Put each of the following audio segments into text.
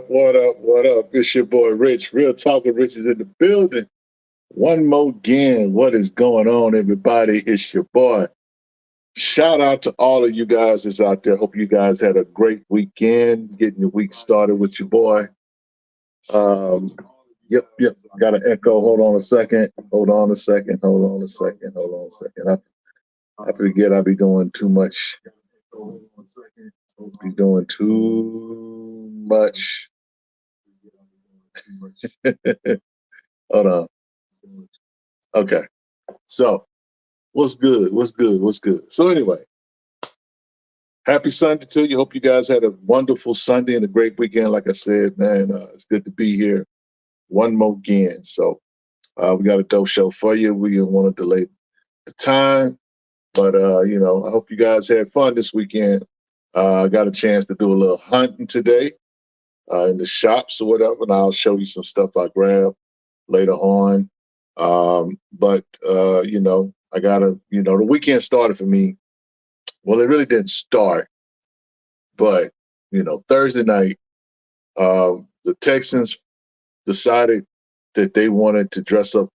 up? What up? What up? It's your boy Rich. Real Talk with Rich is in the building. One more again. What is going on, everybody? It's your boy. Shout out to all of you guys that's out there. Hope you guys had a great weekend, getting your week started with your boy. Um, yep. Got an echo. Hold on a second. Hold on a second. Hold on a second. Hold on a second. I forget I be doing too much. Be doing too much. Hold on. Okay. So, what's good? What's good? What's good? So, anyway, happy Sunday to you. Hope you guys had a wonderful Sunday and a great weekend. Like I said, man, it's good to be here one more again. So, we got a dope show for you. We don't want to delay the time, but, I hope you guys had fun this weekend. I got a chance to do a little hunting today in the shops or whatever, and I'll show you some stuff I grabbed later on. But I gotta, the weekend started for me. Well, it really didn't start, but Thursday night, the Texans decided that they wanted to dress up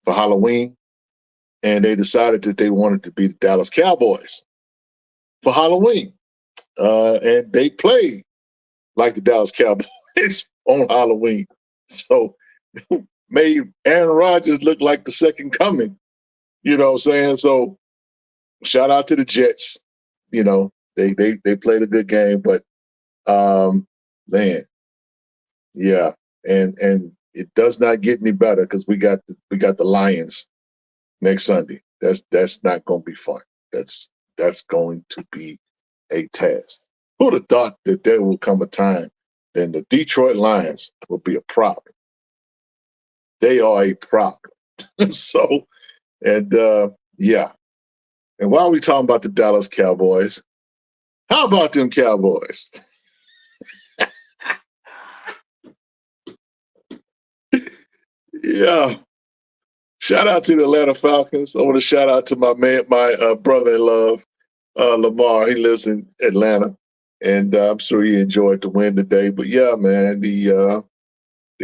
for Halloween, and they decided that they wanted to be the Dallas Cowboys for Halloween, and they played like the Dallas Cowboys on Halloween. So made Aaron Rodgers look like the second coming. You know what I'm saying? So shout out to the Jets. They played a good game, but man, yeah, and it does not get any better because we got the Lions next Sunday. That's not going to be fun. That's going to be a task. Who'd have thought that there will come a time then the Detroit Lions will be a problem? They are a problem. So, and yeah. And while we talking about the Dallas Cowboys, how about them Cowboys? Yeah. Shout out to the Atlanta Falcons. I want to shout out to my man, my brother in love, Lamar. He lives in Atlanta, and I'm sure he enjoyed the win today. But yeah, man, the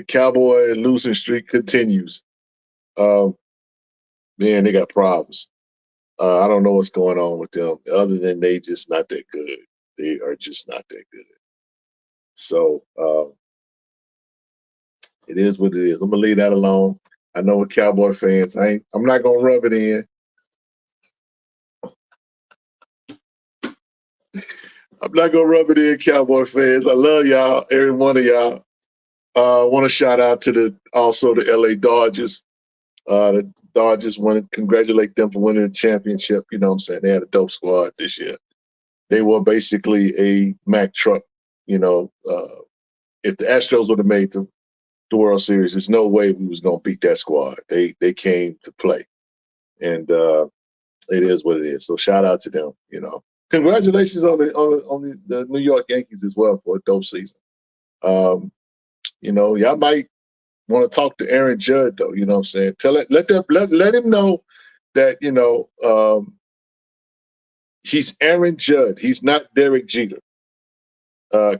Cowboy losing streak continues. Uh, Man, they got problems. I don't know what's going on with them, other than they just not that good. They are just not that good. So it is what it is. I'm gonna leave that alone. I know with Cowboy fans, I'm not gonna rub it in. I'm not gonna rub it in, Cowboy fans. I love y'all, every one of y'all. I want to shout out to the LA Dodgers. The Dodgers want to congratulate them for winning the championship. You know what I'm saying? They had a dope squad this year. They were basically a Mack truck. If the Astros would have made the World Series, there's no way we was gonna beat that squad. They came to play, and it is what it is. So shout out to them. Congratulations on the New York Yankees as well for a dope season. Y'all might want to talk to Aaron Judd though. You know what I'm saying? Let him know that he's Aaron Judd. He's not Derek Jeter.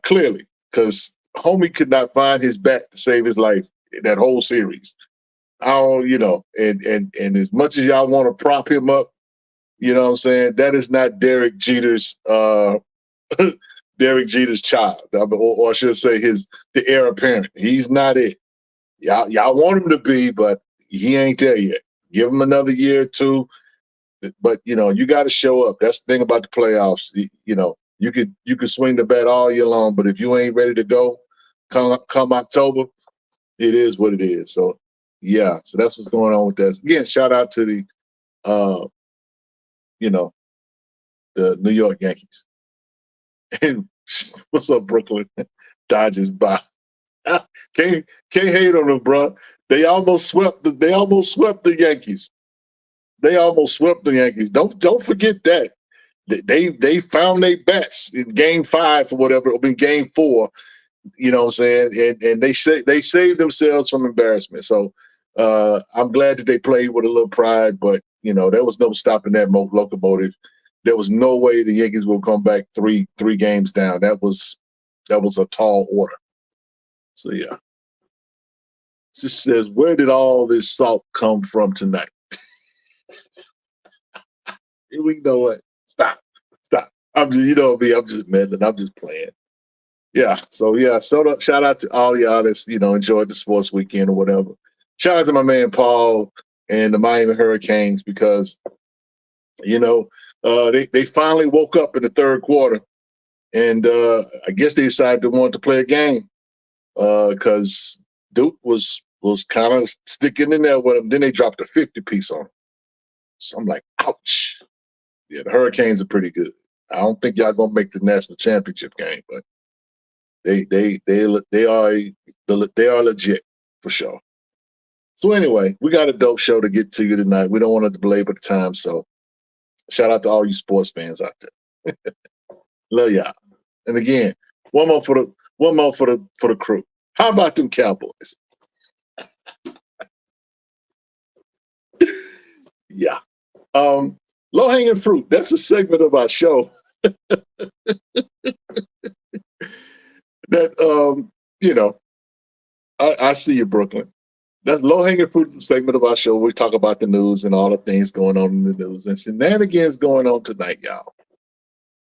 Clearly, because homie could not find his bat to save his life in that whole series. I don't, and as much as y'all want to prop him up, you know what I'm saying? That is not Derek Jeter's Derek Jeter's child, or I should say the heir apparent. He's not it. Y'all want him to be, but he ain't there yet. Give him another year or two. But you got to show up. That's the thing about the playoffs. You could swing the bat all year long, but if you ain't ready to go come October, it is what it is. So yeah, so that's what's going on with that. Again, shout out to the New York Yankees. And what's up, Brooklyn Dodgers? Bye. Can't hate on them, bro. They almost swept the Yankees. They almost swept the Yankees. Don't forget that. They found their bats in Game 5 or whatever, or in Game 4. You know what I'm saying? And they saved themselves from embarrassment. So I'm glad that they played with a little pride, but there was no stopping that locomotive. There was no way the Yankees will come back three games down. That was a tall order. So yeah. Just says, where did all this salt come from tonight? We know what. Stop. Stop. I'm just, you know me, I'm just meddling. I'm just playing. Yeah. So yeah, so shout out to all y'all that's, enjoyed the sports weekend or whatever. Shout out to my man Paul and the Miami Hurricanes because, they finally woke up in the third quarter and I guess they decided they wanted to play a game because Duke was kind of sticking in there with them. Then they dropped a 50 piece on them. So I'm like, ouch. Yeah, the Hurricanes are pretty good. I don't think y'all gonna make the national championship game, but they are legit for sure. So anyway, we got a dope show to get to you tonight. We don't want to belabor the time, so shout out to all you sports fans out there. Love y'all. And again, one more for the crew. How about them Cowboys? Yeah. Low hanging fruit. That's a segment of our show that I see you, Brooklyn. That's low hanging fruit is a segment of our show. We talk about the news and all the things going on in the news and shenanigans going on tonight, y'all.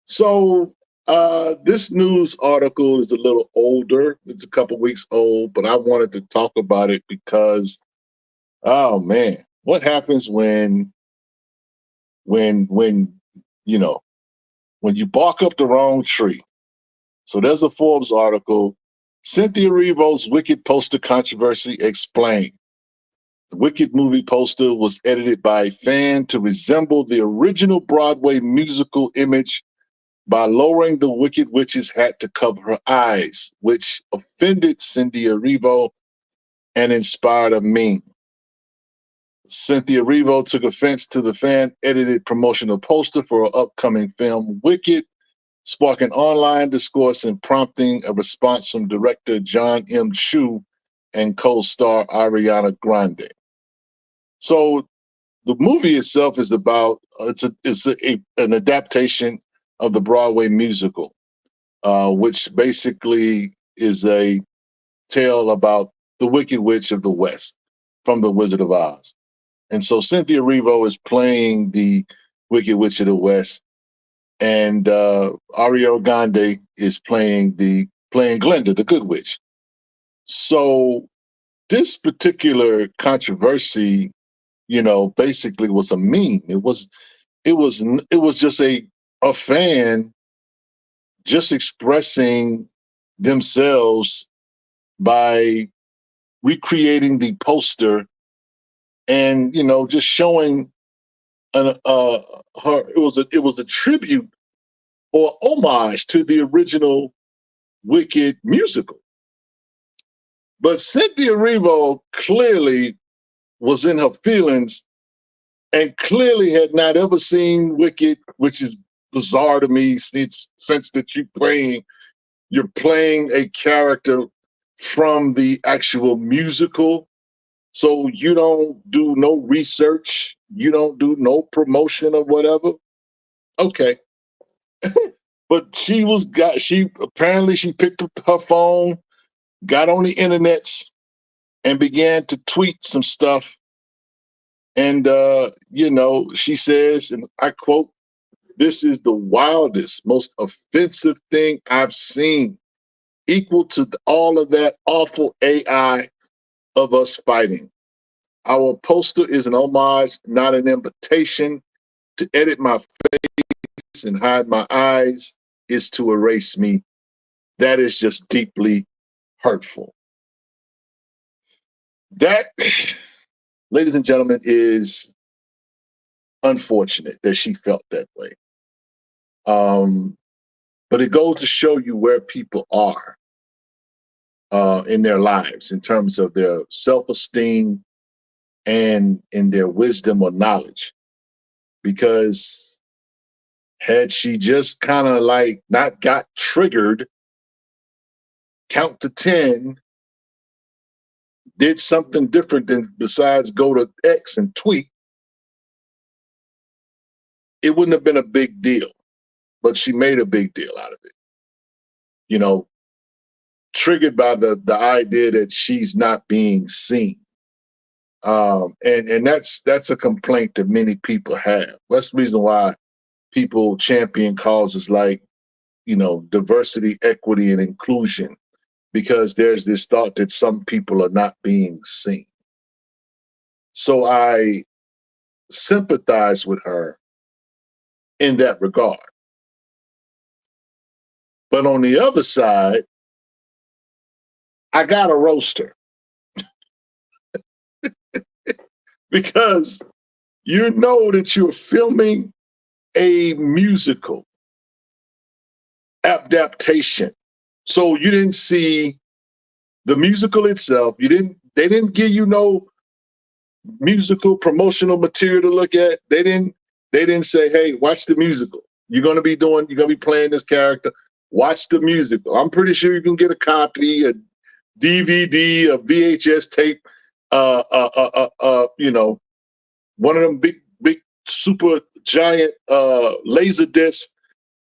So this news article is a little older. It's a couple weeks old, but I wanted to talk about it because, oh man, what happens when you know when you bark up the wrong tree? So there's a Forbes article. Cynthia Erivo's Wicked poster controversy explained. The Wicked movie poster was edited by a fan to resemble the original Broadway musical image by lowering the Wicked Witch's hat to cover her eyes, which offended Cynthia Erivo and inspired a meme. Cynthia Erivo took offense to the fan-edited promotional poster for her upcoming film, Wicked, sparking online discourse and prompting a response from director John M. Chu and co-star Ariana Grande. So the movie itself is about an adaptation of the Broadway musical, which basically is a tale about the Wicked Witch of the West from The Wizard of Oz. And so Cynthia Erivo is playing the Wicked Witch of the West, and Ariana Grande is playing Glinda, the Good Witch. So this particular controversy, basically was a meme. It was just a fan just expressing themselves by recreating the poster and just showing her. It was a tribute or homage to the original Wicked musical. But Cynthia Erivo clearly was in her feelings and clearly had not ever seen Wicked, which is bizarre to me since that you're playing a character from the actual musical. So you don't do no research, you don't do no promotion or whatever. Okay. But she picked up her phone, got on the internets, and began to tweet some stuff. And she says, and I quote, "This is the wildest, most offensive thing I've seen, equal to all of that awful AI of us fighting. Our poster is an homage, not an invitation. To edit my face and hide my eyes is to erase me. That is just deeply hurtful." That, ladies and gentlemen, is unfortunate that she felt that way. But it goes to show you where people are in their lives in terms of their self-esteem and in their wisdom or knowledge. Because had she just kind of like not got triggered, count to 10, did something different than besides go to X and tweet, it wouldn't have been a big deal. But she made a big deal out of it. triggered by the idea that she's not being seen. And that's a complaint that many people have. That's the reason why people champion causes like, diversity, equity, and inclusion, because there's this thought that some people are not being seen. So I sympathize with her in that regard. But on the other side, I got to roast her because you know that you're filming a musical adaptation. So you didn't see the musical itself. They didn't give you no musical promotional material to look at. They didn't say, hey, watch the musical. You're gonna be playing this character. Watch the musical. I'm pretty sure you can get a copy, a DVD, a VHS tape, one of them big super giant laser discs.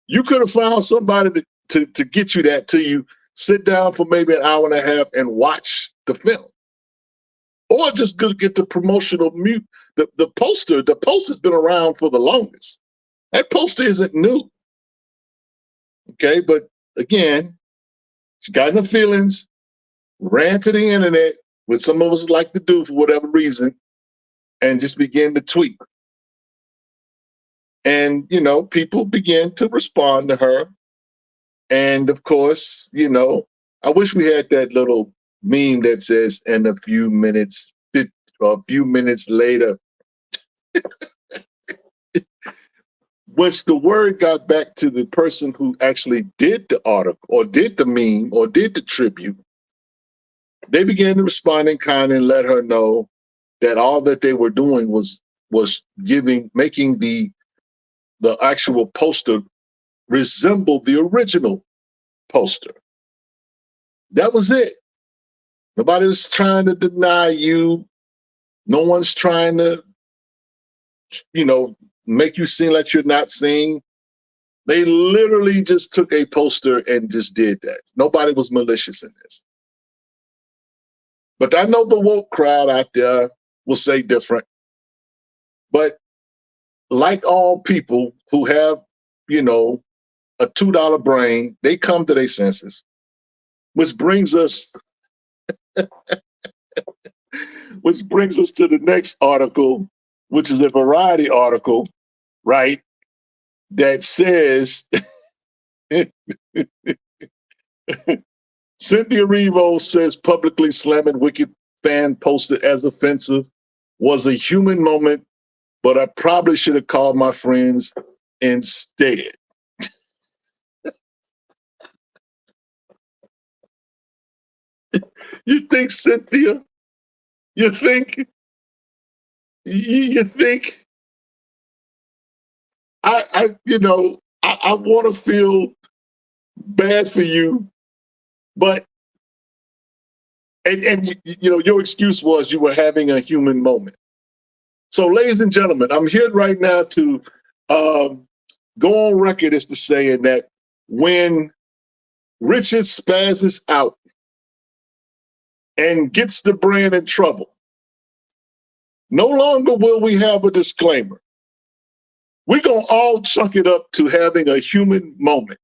You could have found somebody to get you that till you sit down for maybe an hour and a half and watch the film. Or just go get the promotional the poster. The poster's been around for the longest. That poster isn't new. Okay, but again, she got in her feelings, ran to the internet, which some of us like to do for whatever reason, and just began to tweet. And, people began to respond to her. And of course, I wish we had that little meme that says, and a few minutes later, once the word got back to the person who actually did the article or did the meme or did the tribute, they began to respond in kind and let her know that all that they were doing was making the actual poster resemble the original poster. That was it. Nobody was trying to deny you. No one's trying to, make you seem like you're not seeing. They literally just took a poster and just did that. Nobody was malicious in this. But I know the woke crowd out there will say different. But like all people who have, a $2 brain, they come to their senses, which brings us to the next article, which is a Variety article, right? That says Cynthia Erivo says publicly slamming Wicked fan poster as offensive was a human moment, but I probably should have called my friends instead. You think, Cynthia? You think? I want to feel bad for you, but and your excuse was you were having a human moment. So, ladies and gentlemen, I'm here right now to go on record as to saying that when Richard spazzes out and gets the brand in trouble, no longer will we have a disclaimer. We're going to all chunk it up to having a human moment.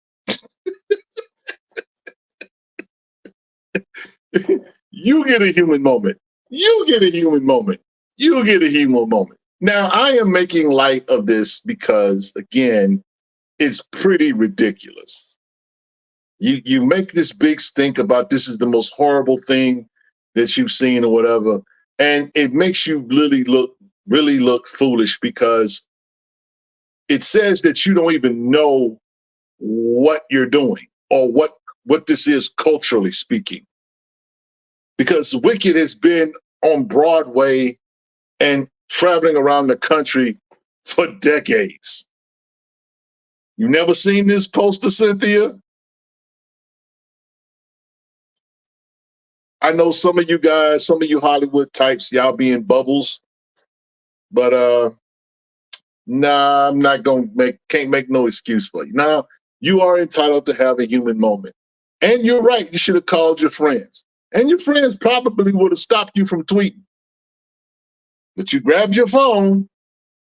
You get a human moment. You get a human moment. You get a human moment. Now, I am making light of this because, again, it's pretty ridiculous. You make this big stink about this is the most horrible thing that you've seen or whatever, and it makes you really look foolish because it says that you don't even know what you're doing or what this is culturally speaking. Because Wicked has been on Broadway and traveling around the country for decades. You've never seen this poster, Cynthia? I know some of you guys, some of you Hollywood types, y'all be in bubbles. But nah, I'm not can't make no excuse for you. Now, you are entitled to have a human moment. And you're right, you should have called your friends. And your friends probably would have stopped you from tweeting. But you grabbed your phone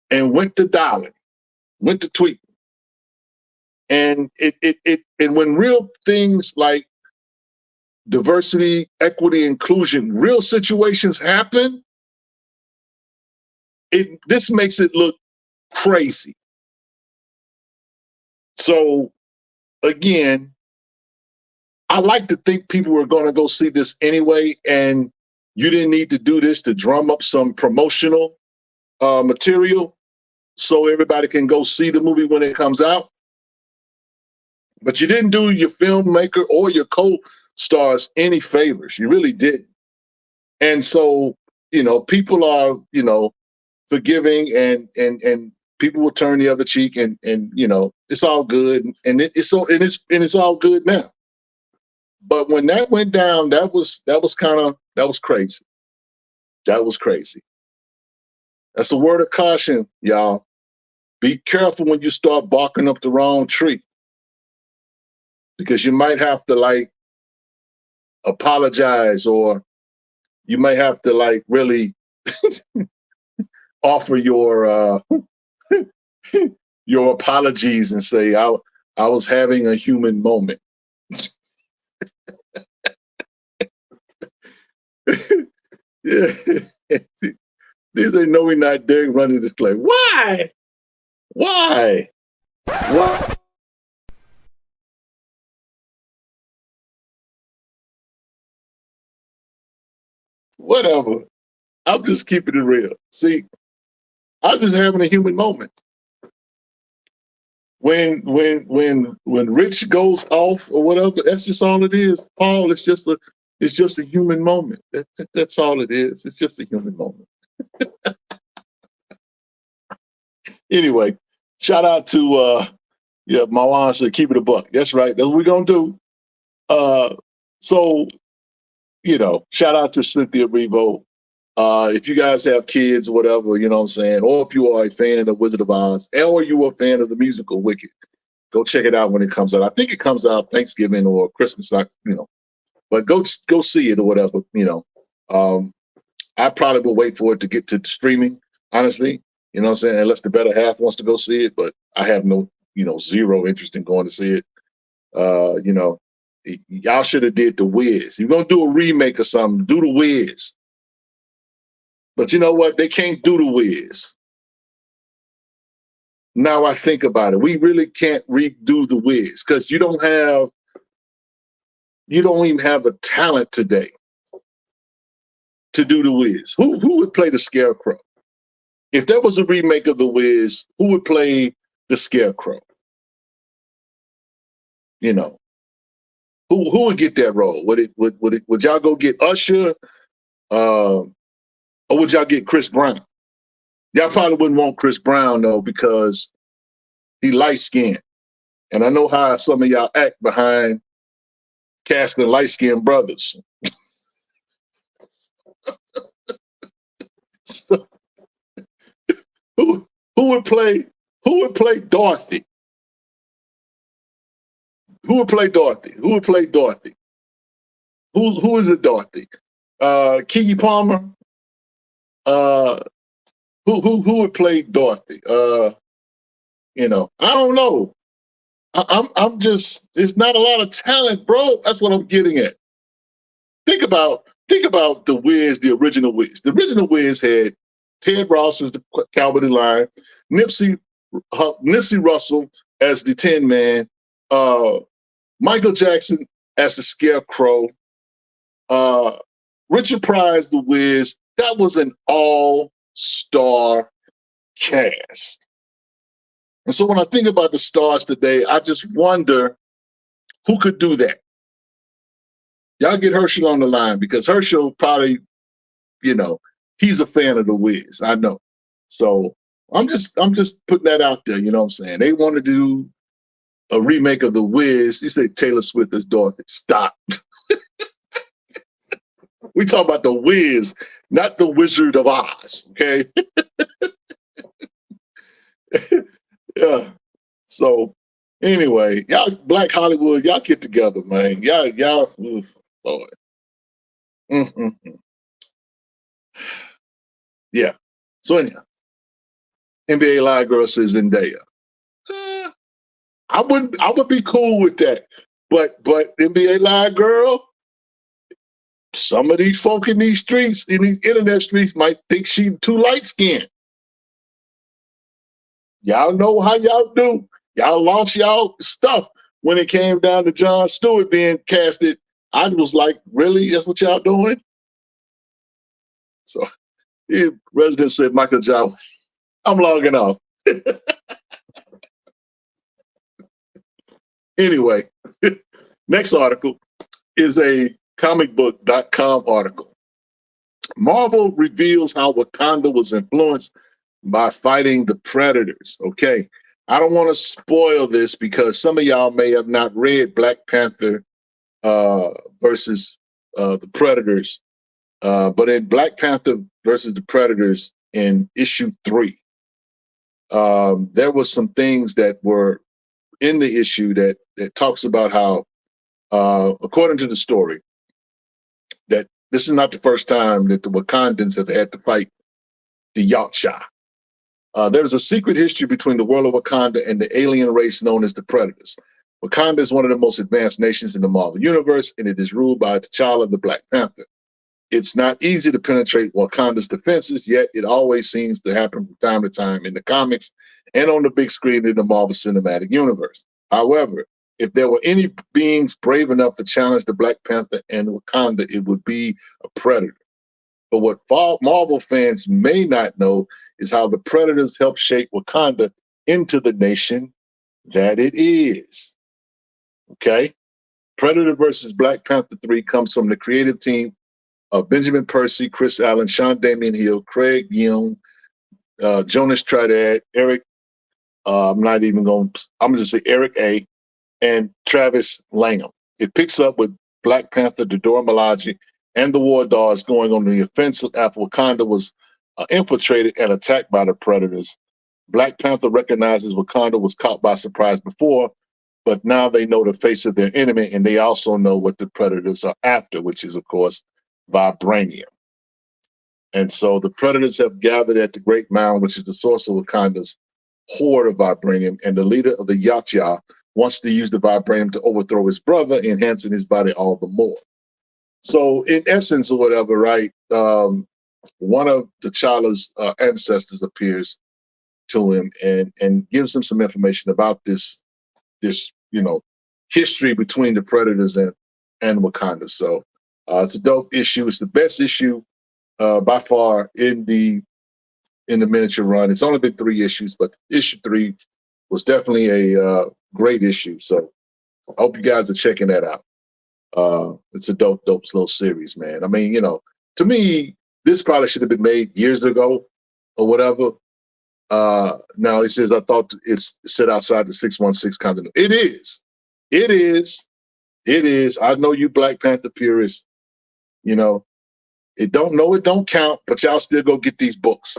and went to dialing, went to tweeting. And and when real things like diversity, equity, inclusion, real situations happen, this makes it look crazy. So again, I like to think people were going to go see this anyway, and you didn't need to do this to drum up some promotional material so everybody can go see the movie when it comes out. But you didn't do your filmmaker or your co-stars any favors. You really didn't. And so, people are, forgiving, and people will turn the other cheek, and it's all good, and it's all good now. But when that went down, that was crazy. That was crazy. That's a word of caution, y'all. Be careful when you start barking up the wrong tree, because you might have to apologize, or you might have to really offer your your apologies and say, I was having a human moment. Yeah. These ain't no, we not there running this play. Why? Why? Why? Whatever. I'm just keeping it real. See, I'm just having a human moment. When Rich goes off or whatever, that's just all it is. Paul, it's just a human moment. That's all it is. It's just a human moment. Anyway, shout out to Mawan said, keep it a buck. That's right. That's what we're gonna do. So, shout out to Cynthia Erivo. If you guys have kids or whatever, you know what I'm saying, or if you are a fan of Wizard of Oz, or you are a fan of the musical Wicked, go check it out when it comes out. I think it comes out Thanksgiving or Christmas, but go see it or whatever, I probably will wait for it to get to streaming, honestly, you know what I'm saying, unless the better half wants to go see it, but I have no, zero interest in going to see it. Y'all should have did The Wiz. You're going to do a remake or something, do The Wiz. But you know what? They can't do The Wiz. Now I think about it, we really can't redo The Wiz because you don't even have the talent today to do The Wiz. Who would play the Scarecrow? If there was a remake of The Wiz, who would play the Scarecrow? Who would get that role? Would y'all go get Usher, or would y'all get Chris Brown? Y'all probably wouldn't want Chris Brown though, because he light skinned, and I know how some of y'all act behind casting light skinned brothers. So, who would play Dorothy? Who would play Dorothy? Who is it, Dorothy? Keke Palmer? Who would play Dorothy? I don't know. I'm just, there's not a lot of talent, bro. That's what I'm getting at. Think about the Wiz, the original Wiz. The original Wiz had Ted Ross as the Cowboy Lion, Nipsey Russell as the Tin Man, Michael Jackson as the Scarecrow, Richard Pryor, the Wiz. That was an all-star cast. And so when I think about the stars today, I just wonder who could do that. Y'all get Herschel on the line, because Herschel probably, he's a fan of the Wiz. I know. So I'm just putting that out there. You know what I'm saying? They want to do a remake of the Wiz. You say Taylor Swift as Dorothy. Stop. We talk about the Wiz, not the Wizard of Oz. Okay. Yeah. So Anyway, y'all, Black Hollywood, y'all get together, man. Y'all, oof, Lord. Mm-mm-mm. Yeah. So anyhow, NBA Live girl says Zendaya. Uh, I would be cool with that. But NBA Live girl, some of these folk in these streets, in these internet streets, might think she too light skinned. Y'all know how y'all do. Y'all lost y'all stuff when it came down to Jon Stewart being casted. I was like, really? That's what y'all doing? So, yeah, resident said, Michael John, I'm logging off. Anyway, next article is a comicbook.com article. Marvel reveals how Wakanda was influenced by fighting the Predators. Okay. I don't want to spoil this because some of y'all may have not read Black Panther uh, versus the Predators. But in Black Panther versus the Predators in issue 3, there was some things that were in the issue that talks about how, according to the story, that this is not the first time that the Wakandans have had to fight the Yautja. There's a secret history between the world of Wakanda and the alien race known as the Predators. Wakanda is one of the most advanced nations in the Marvel Universe, and it is ruled by T'Challa, the Black Panther. It's not easy to penetrate Wakanda's defenses, yet it always seems to happen from time to time in the comics and on the big screen in the Marvel Cinematic Universe. However, if there were any beings brave enough to challenge the Black Panther and Wakanda, it would be a Predator. But what Marvel fans may not know is how the Predators helped shape Wakanda into the nation that it is. Okay? Predator versus Black Panther 3 comes from the creative team of Benjamin Percy, Chris Allen, Sean Damian Hill, Craig Young, Jonas Tridad, Eric, I'm going to say Eric A., and Travis Langham. It picks up with Black Panther, Dora Milaje, and the War Dogs going on the offensive after Wakanda was infiltrated and attacked by the Predators. Black Panther recognizes Wakanda was caught by surprise before, but now they know the face of their enemy, and they also know what the Predators are after, which is, of course, vibranium. And so the Predators have gathered at the Great Mound, which is the source of Wakanda's hoard of vibranium, and the leader of the Yautja wants to use the vibranium to overthrow his brother, enhancing his body all the more. So, in essence, or whatever, right? One of T'Challa's ancestors appears to him and gives him some information about this history between the Predators and Wakanda. So, it's a dope issue. It's the best issue by far in the miniature run. It's only been 3 issues, but issue 3 was definitely a great issue. So I hope you guys are checking that out. It's a dope little series, man. I mean, to me, this probably should have been made years ago or whatever. Now he says, I thought it's set outside the 616 continuity. It is. It is. It is. I know you Black Panther purists, it don't count, but y'all still go get these books.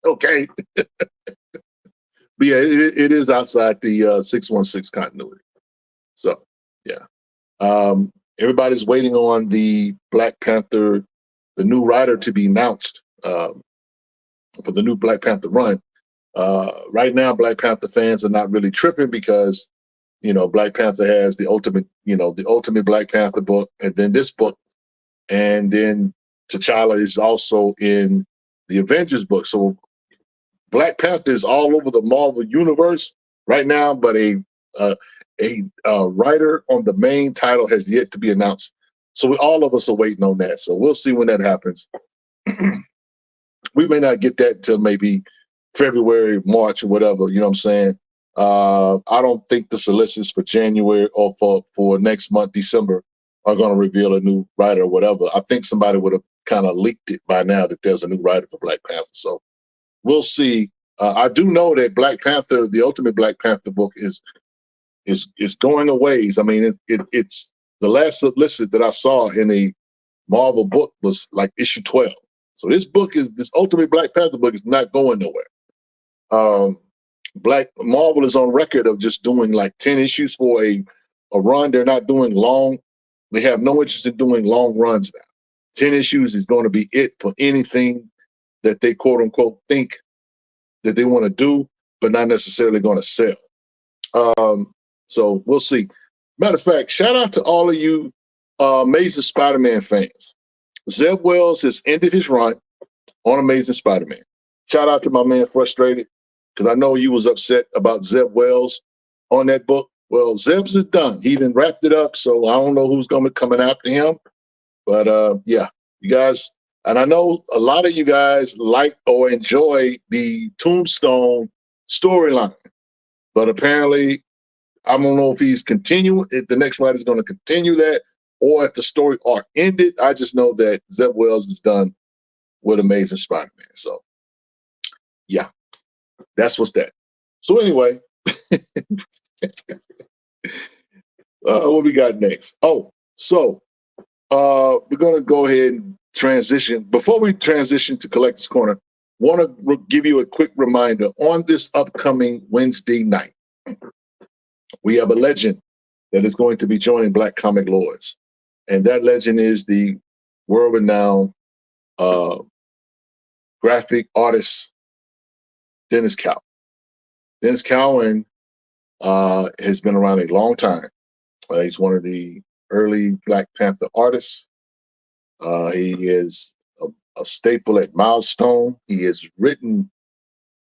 Okay. But yeah, it is outside the 616 continuity. So, yeah. Everybody's waiting on the Black Panther, the new writer to be announced for the new Black Panther run. Right now, Black Panther fans are not really tripping because, Black Panther has the ultimate Black Panther book, and then this book, and then T'Challa is also in the Avengers book. So Black Panther is all over the Marvel universe right now, but a writer on the main title has yet to be announced. So all of us are waiting on that. So we'll see when that happens. We may not get that till maybe February, March, or whatever. You know what I'm saying? I don't think the solicits for January or for next month, December, are going to reveal a new writer or whatever. I think somebody would have kind of leaked it by now that there's a new writer for Black Panther. So we'll see. I do know that Black Panther, the Ultimate Black Panther book, is going a ways. I mean, it's the last solicit that I saw in a Marvel book was like issue 12. So this Ultimate Black Panther book is not going nowhere. Marvel is on record of just doing like 10 issues for a run. They're not doing long. They have no interest in doing long runs now. 10 issues is going to be it for anything that they quote unquote think that they want to do, but not necessarily going to sell. So we'll see. Matter of fact, shout out to all of you Amazing Spider-Man fans. Zeb Wells has ended his run on Amazing Spider-Man. Shout out to my man Frustrated, because I know you was upset about Zeb Wells on that book. Well, Zeb's is done. He done wrapped it up, so I don't know who's going to be coming after him. But yeah, you guys, and I know a lot of you guys like or enjoy the Tombstone storyline, but apparently, I don't know if he's continuing, if the next writer is going to continue that, or if the story arc ended. I just know that Zeb Wells is done with Amazing Spider-Man. So, yeah, that's what's that. So anyway, what we got next? Oh, so we're going to go ahead and transition. Before we transition to Collector's Corner, want to give you a quick reminder on this upcoming Wednesday night. We have a legend that is going to be joining Black Comic Lords. And that legend is the world-renowned graphic artist, Dennis Cowan. Dennis Cowan has been around a long time. He's one of the early Black Panther artists. He is a staple at Milestone. He has written,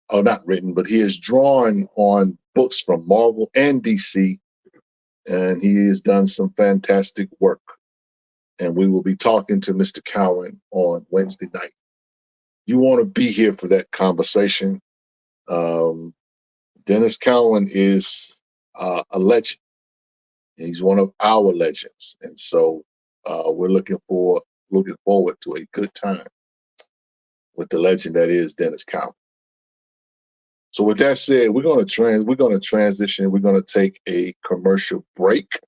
or not written, but he has drawn on books from Marvel and DC, and he has done some fantastic work. And we will be talking to Mr. Cowan on Wednesday night. You want to be here for that conversation. Dennis Cowan is a legend. He's one of our legends, and so we're looking forward to a good time with the legend that is Dennis Cowan. So with that said, we're going to transition. We're going to take a commercial break.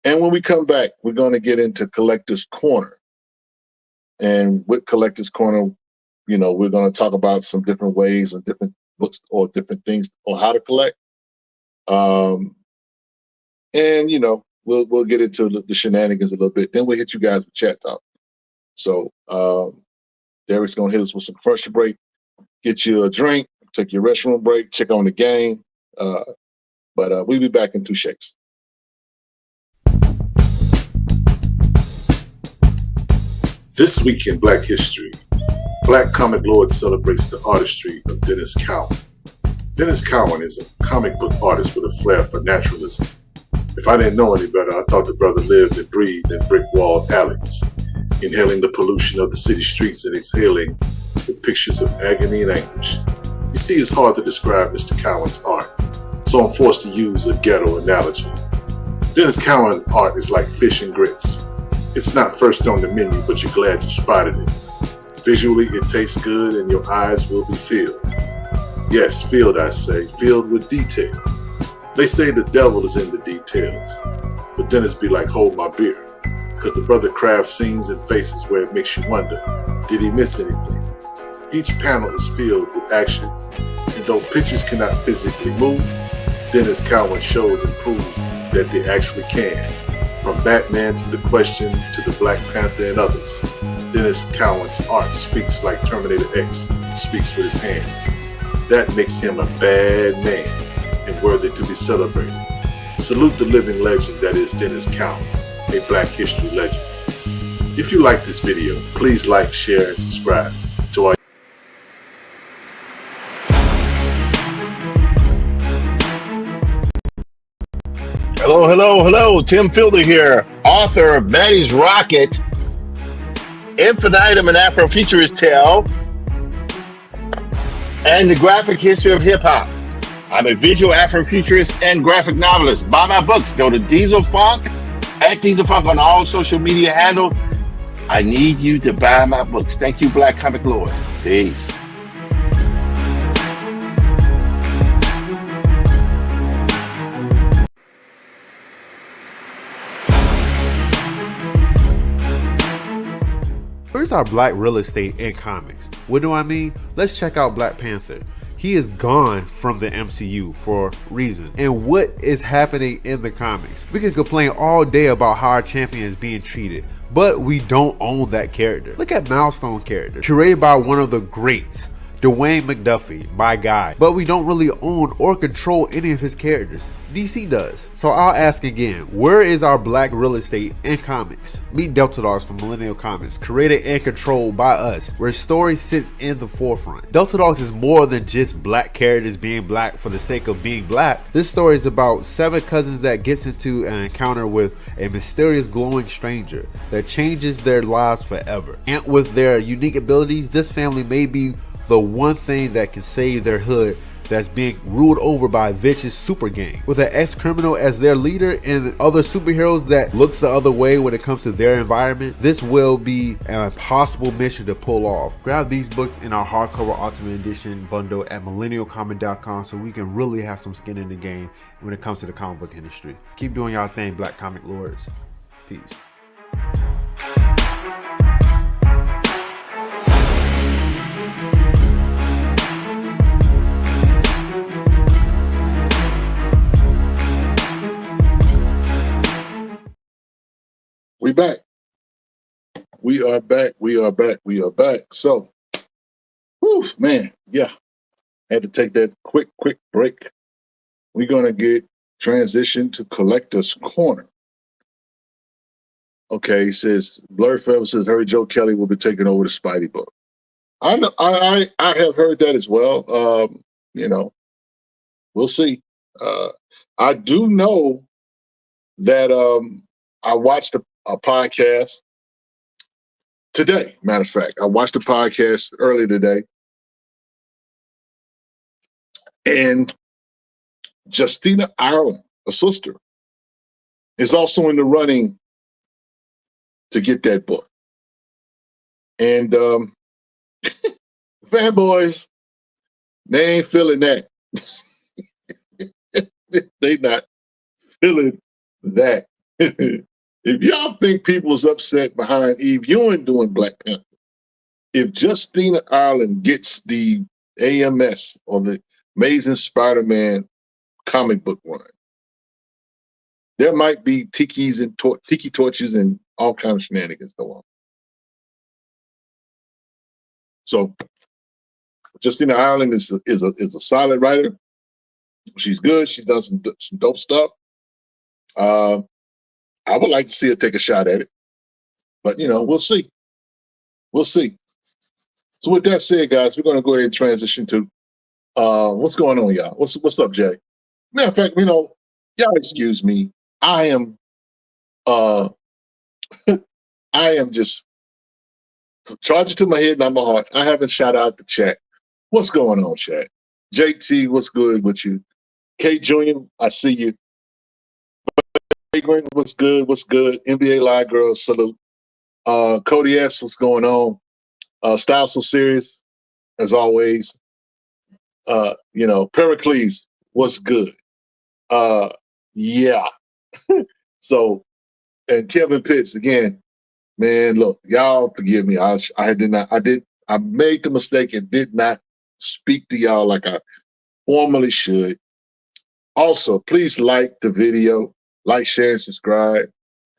And when we come back, we're going to get into Collector's Corner. And with Collector's Corner, you know, we're going to talk about some different ways and different books or different things on how to collect. And, you know, we'll get into the shenanigans a little bit. Then we'll hit you guys with chat talk. So Derek's going to hit us with some commercial break, get you a drink, take your restroom break, check on the game. But we'll be back in 2 shakes. This week in Black History, Black Comic Lord celebrates the artistry of Dennis Cowan. Dennis Cowan is a comic book artist with a flair for naturalism. If I didn't know any better, I thought the brother lived and breathed in brick-walled alleys, inhaling the pollution of the city streets and exhaling the pictures of agony and anguish. You see, it's hard to describe Mr. Cowan's art, so I'm forced to use a ghetto analogy. Dennis Cowan's art is like fish and grits. It's not first on the menu, but you're glad you spotted it. Visually, it tastes good and your eyes will be filled. Yes, filled, I say, filled with detail. They say the devil is in the details, but Dennis be like, hold my beer, because the brother crafts scenes and faces where it makes you wonder, did he miss anything? Each panel is filled with action, and though pictures cannot physically move, Dennis Cowan shows and proves that they actually can. From Batman to The Question to the Black Panther and others, Dennis Cowan's art speaks like Terminator X speaks with his hands. That makes him a bad man and worthy to be celebrated. Salute the living legend that is Dennis Cowan, a Black history legend. If you like this video, please like, share, and subscribe to our Hello. Tim Fielder here, author of Maddie's Rocket, Infinitum and Afrofuturist Tale, and the graphic history of hip hop. I'm a visual Afrofuturist and graphic novelist. Buy my books. Go to Diesel Funk, at Diesel Funk on all social media handles. I need you to buy my books. Thank you, Black Comic Lords. Peace. Here's our Black real estate and comics. What do I mean? Let's check out Black Panther. he is gone from the MCU for reasons. And what is happening in the comics? We can complain all day about how our champion is being treated, but we don't own that character. Look at Milestone character, curated by one of the greats, Dwayne McDuffie, my guy, but we don't really own or control any of his characters. DC does. So I'll ask again, where is our black real estate in comics? Meet Delta Dogs from Millennial Comics, created and controlled by us, where story sits in the forefront. Delta Dogs is more than just black characters being black for the sake of being black. This story is about 7 cousins that gets into an encounter with a mysterious glowing stranger that changes their lives forever. And with their unique abilities, this family may be the one thing that can save their hood that's being ruled over by a vicious super gang. With an ex-criminal as their leader and other superheroes that looks the other way when it comes to their environment, this will be an impossible mission to pull off. Grab these books in our hardcover Ultimate Edition bundle at millennialcomic.com so we can really have some skin in the game when it comes to the comic book industry. Keep doing y'all thing, Black Comic Lords. Peace. We back. We are back. We are back. We are back. So, whew, man, yeah. Had to take that quick break. We're gonna get transition to Collector's Corner. Okay, he says Blur Feather says Harry Joe Kelly will be taking over the Spidey book. I know, I have heard that as well. You know, we'll see. I do know that I watched a podcast today. Matter of fact, I watched a podcast earlier today, and Justina Ireland, a sister, is also in the running to get that book. And fanboys, they ain't feeling that. They not feeling that. If y'all think people's upset behind Eve Ewing doing Black Panther, if Justina Ireland gets the AMS or the Amazing Spider-Man comic book run, there might be tikis and tiki torches and all kinds of shenanigans go on. So Justina Ireland is a solid writer. She's good. She's done some dope stuff. I would like to see her take a shot at it, but you know, we'll see. We'll see. So with that said, guys, we're going to go ahead and transition to what's going on, y'all. What's up, Jay? Matter of fact, you know, y'all excuse me. I am I am just charging to my head, not my heart. I haven't shout out the chat. What's going on, chat? JT, what's good with you? Kate Jr., I see you. What's good? What's good? NBA Live Girls, salute. Cody S, what's going on? Style So Serious, as always. You know, Pericles, what's good? Yeah. So, and Kevin Pitts again, man, look, y'all forgive me. I made the mistake and did not speak to y'all like I formally should. Also, please like the video, like, share, and subscribe.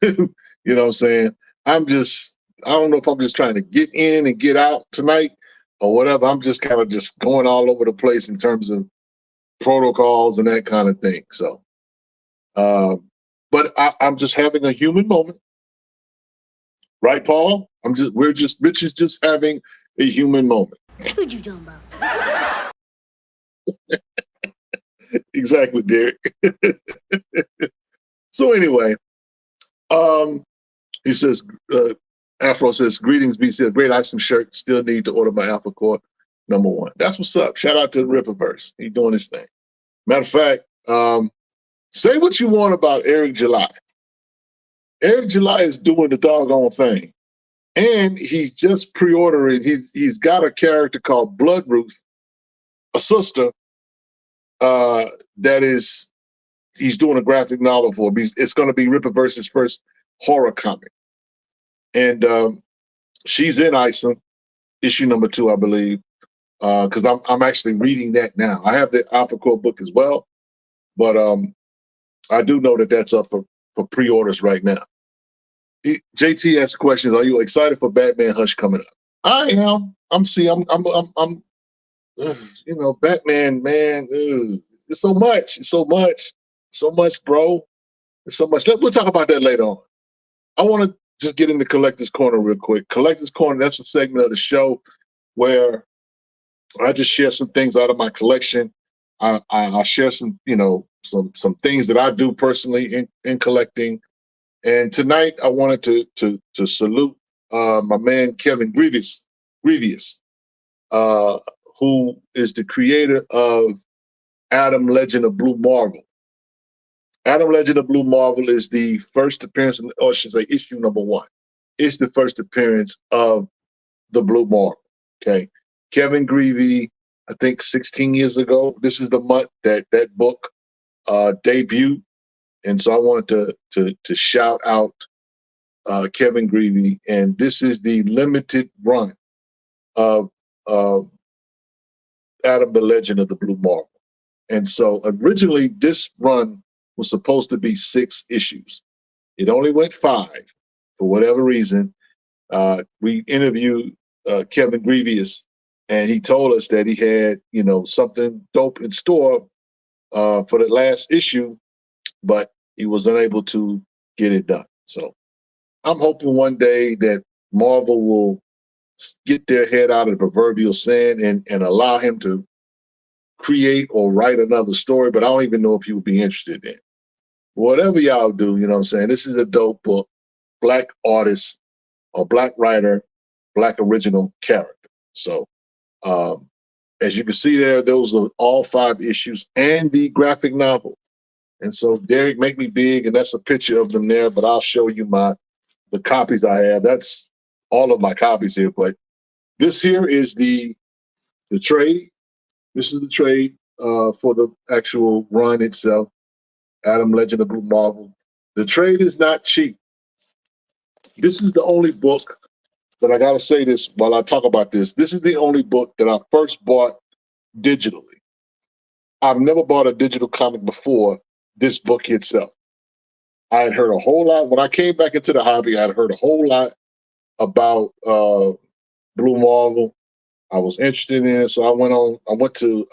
You know what I'm saying? I don't know if I'm just trying to get in and get out tonight or whatever. I'm just kind of just going all over the place in terms of protocols and that kind of thing. So, but I'm just having a human moment. Right, Paul? Rich is just having a human moment. What you talking about? Exactly, Derek. So anyway, he says, Afro says, greetings, BC. Great Isom shirt. Still need to order my Alpha Core #1. That's what's up. Shout out to the Ripperverse. He's doing his thing. Matter of fact, say what you want about Eric July. Eric July is doing the doggone thing. And he's just pre-ordering. He's got a character called Blood Ruth, a sister, that he's doing a graphic novel for. It's going to be Ripperverse's first horror comic. And she's in Isom, issue #2, I believe. because I'm actually reading that now. I have the AlphaCore book as well, but I do know that that's up for pre-orders right now. JT asked questions. Are you excited for Batman Hush coming up? I am. I'm you know, Batman, man. It's so much. It's so much. So much, bro. It's so much. We'll talk about that later on. I want to just get into Collector's Corner real quick. Collector's Corner, that's a segment of the show where I just share some things out of my collection. I share some, you know, some things that I do personally in collecting. And tonight I wanted to salute my man Kevin Grievous, who is the creator of Adam Legend of Blue Marvel. Adam Legend of Blue Marvel is the first appearance, or I should say, issue number 1. It's the first appearance of the Blue Marvel. Okay, Kevin Greavy, I think 16 years ago. This is the month that book debuted, and so I wanted to shout out Kevin Greavy, and this is the limited run of Adam the Legend of the Blue Marvel. And so originally this run was supposed to be 6 issues. It only went 5 for whatever reason. We interviewed Kevin Grievous, and he told us that he had, you know, something dope in store for the last issue, but he was unable to get it done. So I'm hoping one day that Marvel will get their head out of the proverbial sand and allow him to create or write another story, but I don't even know if he would be interested in. Whatever y'all do, you know what I'm saying? This is a dope book, Black artist or Black writer, Black original character. So as you can see there, those are all 5 issues and the graphic novel. And so Derek, make me big, and that's a picture of them there, but I'll show you the copies I have. That's all of my copies here, but this here is the trade. This is the trade for the actual run itself, Adam Legend of Blue Marvel. The trade is not cheap. This is the only book that I got to say this while I talk about this. This is the only book that I first bought digitally. I've never bought a digital comic before this book itself. I had heard a whole lot. When I came back into the hobby, I had heard a whole lot about Blue Marvel. I was interested in it, so I went to,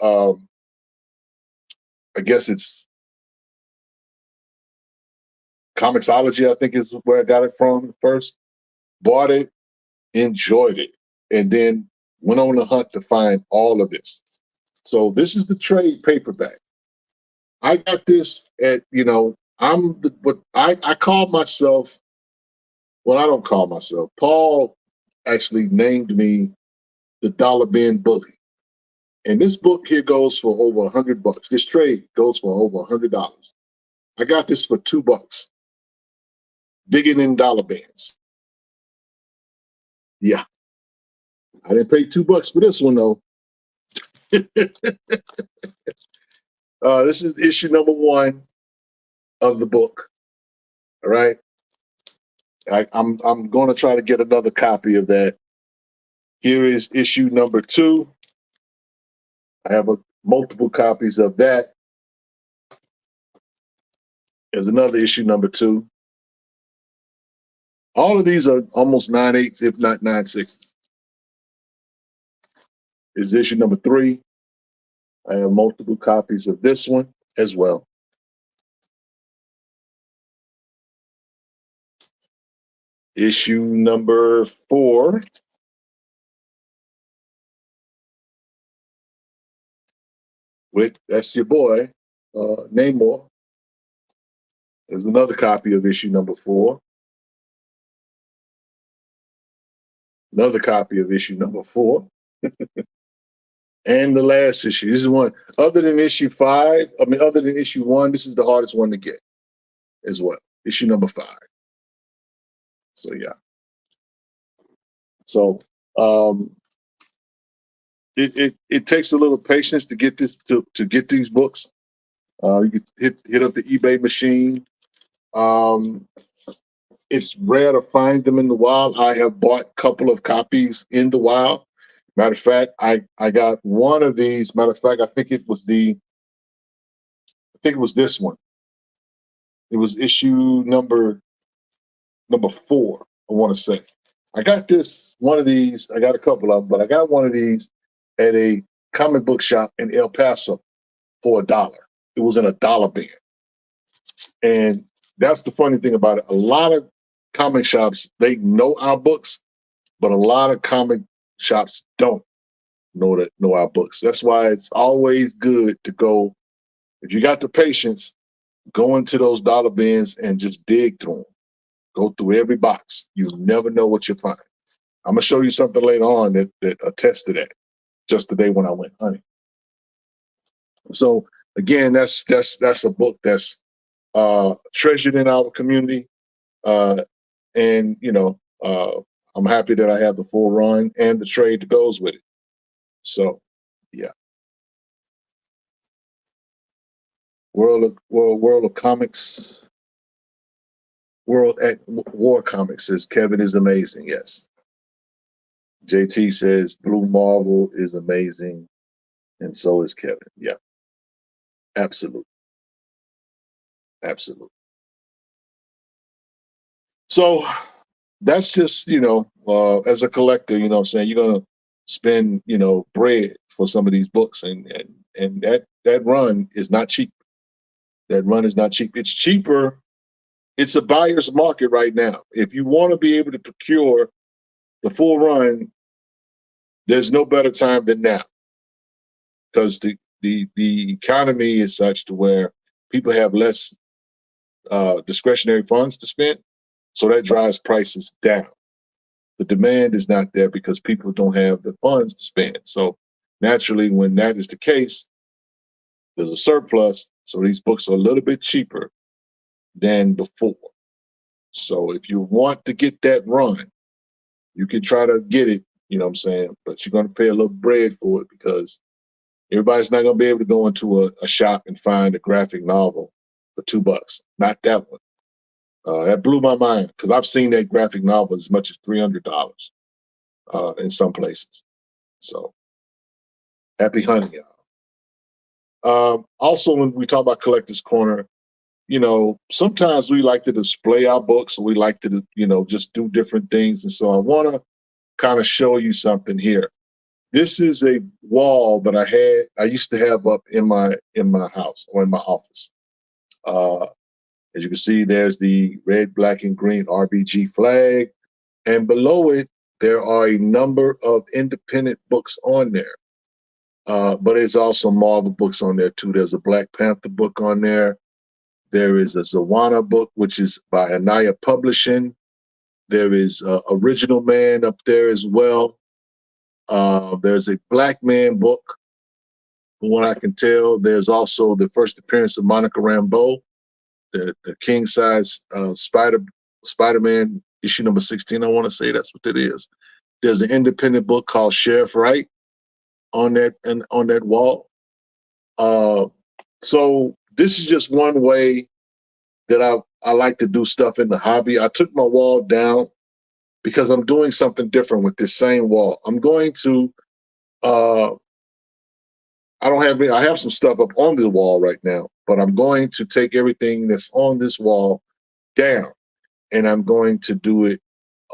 I guess it's Comixology, I think is where I got it from first. Bought it, enjoyed it, and then went on the hunt to find all of this. So this is the trade paperback. I got this at, you know, I call myself, well, I don't call myself. Paul actually named me the Dollar Bin Bully. And this book here goes for over $100. This trade goes for over $100. I got this for $2. Digging in dollar bins. Yeah. I didn't pay $2 for this one though. This is issue number 1 of the book. All right. I'm going to try to get another copy of that. Here is issue number 2. I have multiple copies of that. There's another issue number 2. All of these are almost 9/8, if not 9/6. Is issue number 3. I have multiple copies of this one as well. Issue number 4. That's your boy, Namor. There's another copy of issue number 4. Another copy of issue number 4. And the last issue. This is one, other than issue 5, other than issue 1, this is the hardest one to get as well. Issue number 5. So yeah. So it takes a little patience to get this to get these books. You can hit up the eBay machine. It's rare to find them in the wild. I have bought a couple of copies in the wild, Matter of fact, I got one of these. Matter of fact, I think it was this one. It was issue number 4, I want to say. I got one of these. I got a couple of them, but I got one of these at a comic book shop in El Paso for $1. It was in a dollar bin. And that's the funny thing about it. A lot of comic shops, they know our books, but a lot of comic shops don't know our books. That's why it's always good to go, if you got the patience, go into those dollar bins and just dig through them. Go through every box. You never know what you'll find. I'm gonna show you something later on that attests to that. Just today when I went hunting. So again, that's a book that's treasured in our community, and I'm happy that I have the full run and the trade that goes with it. So, yeah. World of Comics. World at War Comics says Kevin is amazing. Yes. JT says Blue Marvel is amazing, and so is Kevin. Yeah, absolutely, absolutely. So that's just as a collector, what I'm saying, you're gonna spend bread for some of these books, and that run is not cheap. That run is not cheap. It's cheaper. It's a buyer's market right now. If you want to be able to procure the full run, there's no better time than now, because the economy is such to where people have less discretionary funds to spend, so that drives prices down. The demand is not there because people don't have the funds to spend. So naturally, when that is the case, there's a surplus. So these books are a little bit cheaper than before. So if you want to get that run, you can try to get it, you know what I'm saying? But you're going to pay a little bread for it, because everybody's not going to be able to go into a shop and find a graphic novel for $2. Not that one. That blew my mind, because I've seen that graphic novel as much as $300 in some places. So happy hunting, y'all. Also, when we talk about Collector's Corner, sometimes we like to display our books, or we like to, just do different things. And so I want to kind of show you something here. This is a wall that I used to have up in my house, or in my office. As you can see, there's the red, black, and green RBG flag. And below it, there are a number of independent books on there. But there's also Marvel books on there too. There's a Black Panther book on there. There is a Zawana book, which is by Anaya Publishing. There is Original Man up there as well. There's a Black Man book, from what I can tell. There's also the first appearance of Monica Rambeau, the king size Spider-Man issue number 16. I want to say that's what it is. There's an independent book called Sheriff Wright on that wall. So this is just one way that I like to do stuff in the hobby. I took my wall down because I'm doing something different with this same wall. I'm going to I have some stuff up on the wall right now, but I'm going to take everything that's on this wall down, and I'm going to do it.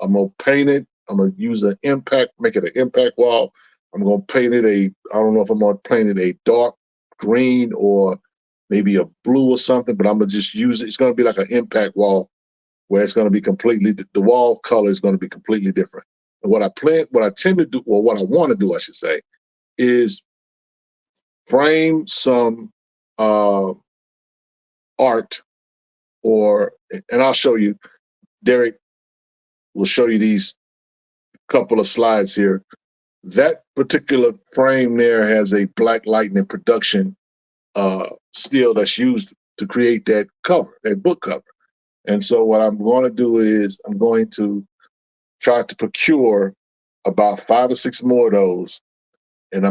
I'm gonna paint it. I'm gonna use an impact, make it an impact wall. I'm gonna paint it I don't know if I'm gonna paint it a dark green or maybe a blue or something, but I'm gonna just use it. It's gonna be like an impact wall, where it's gonna be completely, the wall color is gonna be completely different. And what I tend to do, or what I want to do, I should say, is frame some art, and I'll show you. Derek will show you these couple of slides here. That particular frame there has a Black Lightning production steel that's used to create that cover, that book cover. And so what I'm going to do is I'm going to try to procure about 5 or 6 more of those, and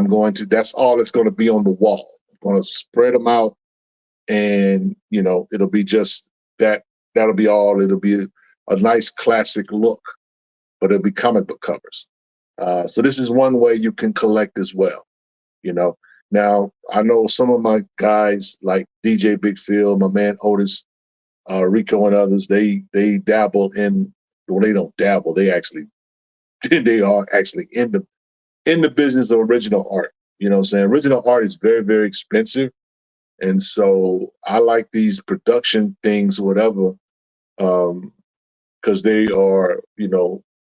that's all that's going to be on the wall. I'm going to spread them out, and it'll be just that. That'll be all. It'll be a nice classic look, but it'll be comic book covers. So this is one way you can collect as well. You know, now I know some of my guys like DJ Big Phil, my man Otis, Rico, and others. They dabble in. Well, they don't dabble. They actually they are actually in the business of original art. You know what I'm saying? Original art is very, very expensive. And so I like these production things, whatever, because they are,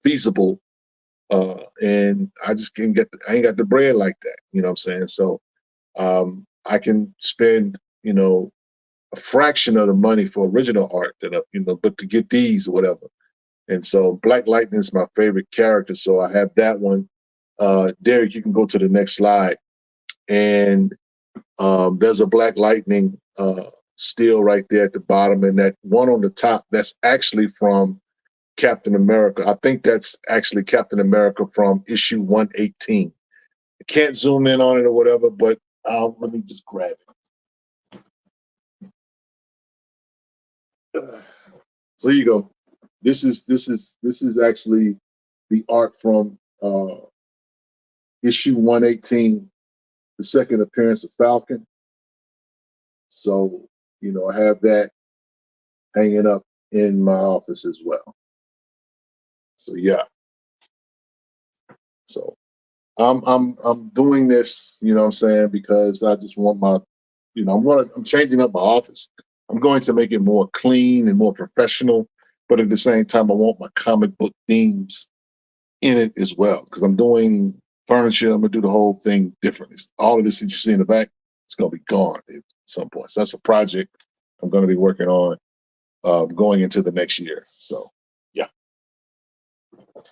feasible. And I just can't I ain't got the bread like that. You know what I'm saying? So I can spend, a fraction of the money for original art but to get these or whatever. And so Black Lightning is my favorite character. So I have that one. Derek, you can go to the next slide. And there's a Black Lightning still right there at the bottom. And that one on the top, that's actually from Captain America. I think that's actually Captain America from issue 118. I can't zoom in on it or whatever, but let me just grab it. So here you go. This is actually the art from issue 118, the second appearance of Falcon. So, I have that hanging up in my office as well. So yeah. So I'm doing this, you know what I'm saying, because I just want my, I'm changing up my office. I'm going to make it more clean and more professional, but at the same time, I want my comic book themes in it as well, because I'm doing furniture. I'm gonna do the whole thing different. All of this that you see in the back, it's gonna be gone at some point. So that's a project I'm gonna be working on going into the next year. So yeah.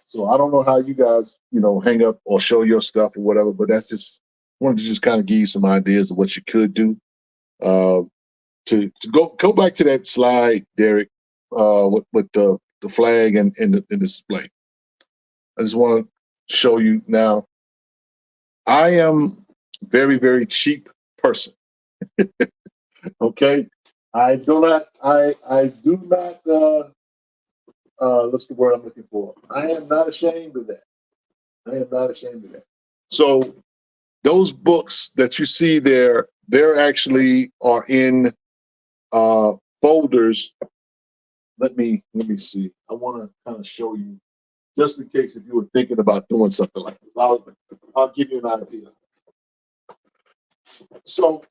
So I don't know how you guys, hang up or show your stuff or whatever, but that's just wanted to just kind of give you some ideas of what you could do. To go back to that slide, Derek, with the flag and the display. I just want to show you now. I am very, very cheap person. Okay. I do not what's the word I'm looking for? I am not ashamed of that. I am not ashamed of that. So those books that you see there, they're actually are in folders. Let me see. I want to kind of show you, just in case if you were thinking about doing something like this. I'll give you an idea. So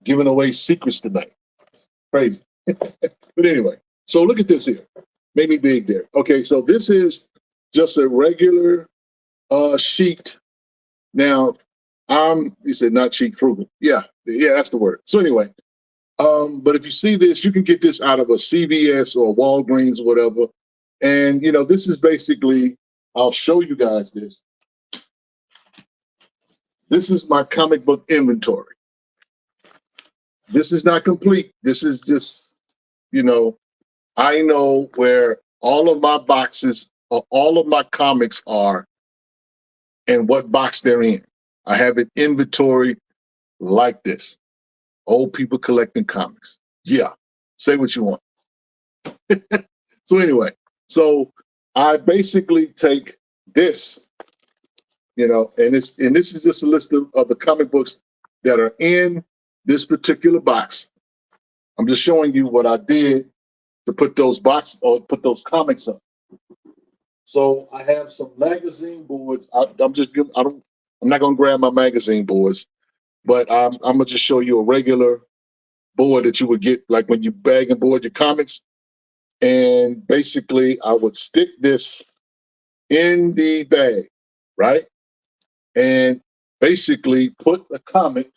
giving away secrets tonight. Crazy. But anyway, so look at this here. Make me big there. Okay, so this is just a regular sheet. Now, you said not cheap, frugal. Yeah, that's the word. So anyway, but if you see this, you can get this out of a CVS or Walgreens or whatever. And, this is basically, I'll show you guys this. This is my comic book inventory. This is not complete. This is just, I know where all of my boxes, or all of my comics are and what box they're in. I have an inventory like this. Old people collecting comics. Yeah, say what you want. So anyway, so I basically take this, and this is just a list of the comic books that are in this particular box. I'm just showing you what I did to put those comics up. So I have some magazine boards. I'm not gonna grab my magazine boards, but I'm gonna just show you a regular board that you would get like when you bag and board your comics. And basically I would stick this in the bag, right? And basically put the comic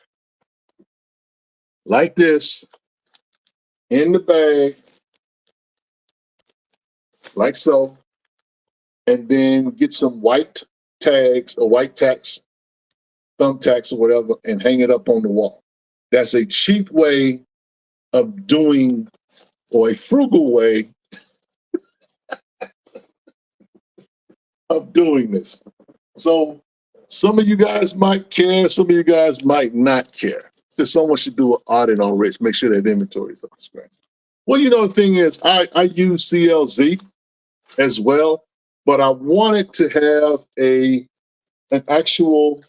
like this in the bag, like so, and then get some white tags or white tacks, thumbtacks or whatever, and hang it up on the wall. That's a cheap way of doing, or a frugal way of doing this. So some of you guys might care, some of you guys might not care. So someone should do an audit on Rich, make sure that inventory is up to scratch. Well, you know, the thing is, I use CLZ as well, but I wanted to have an actual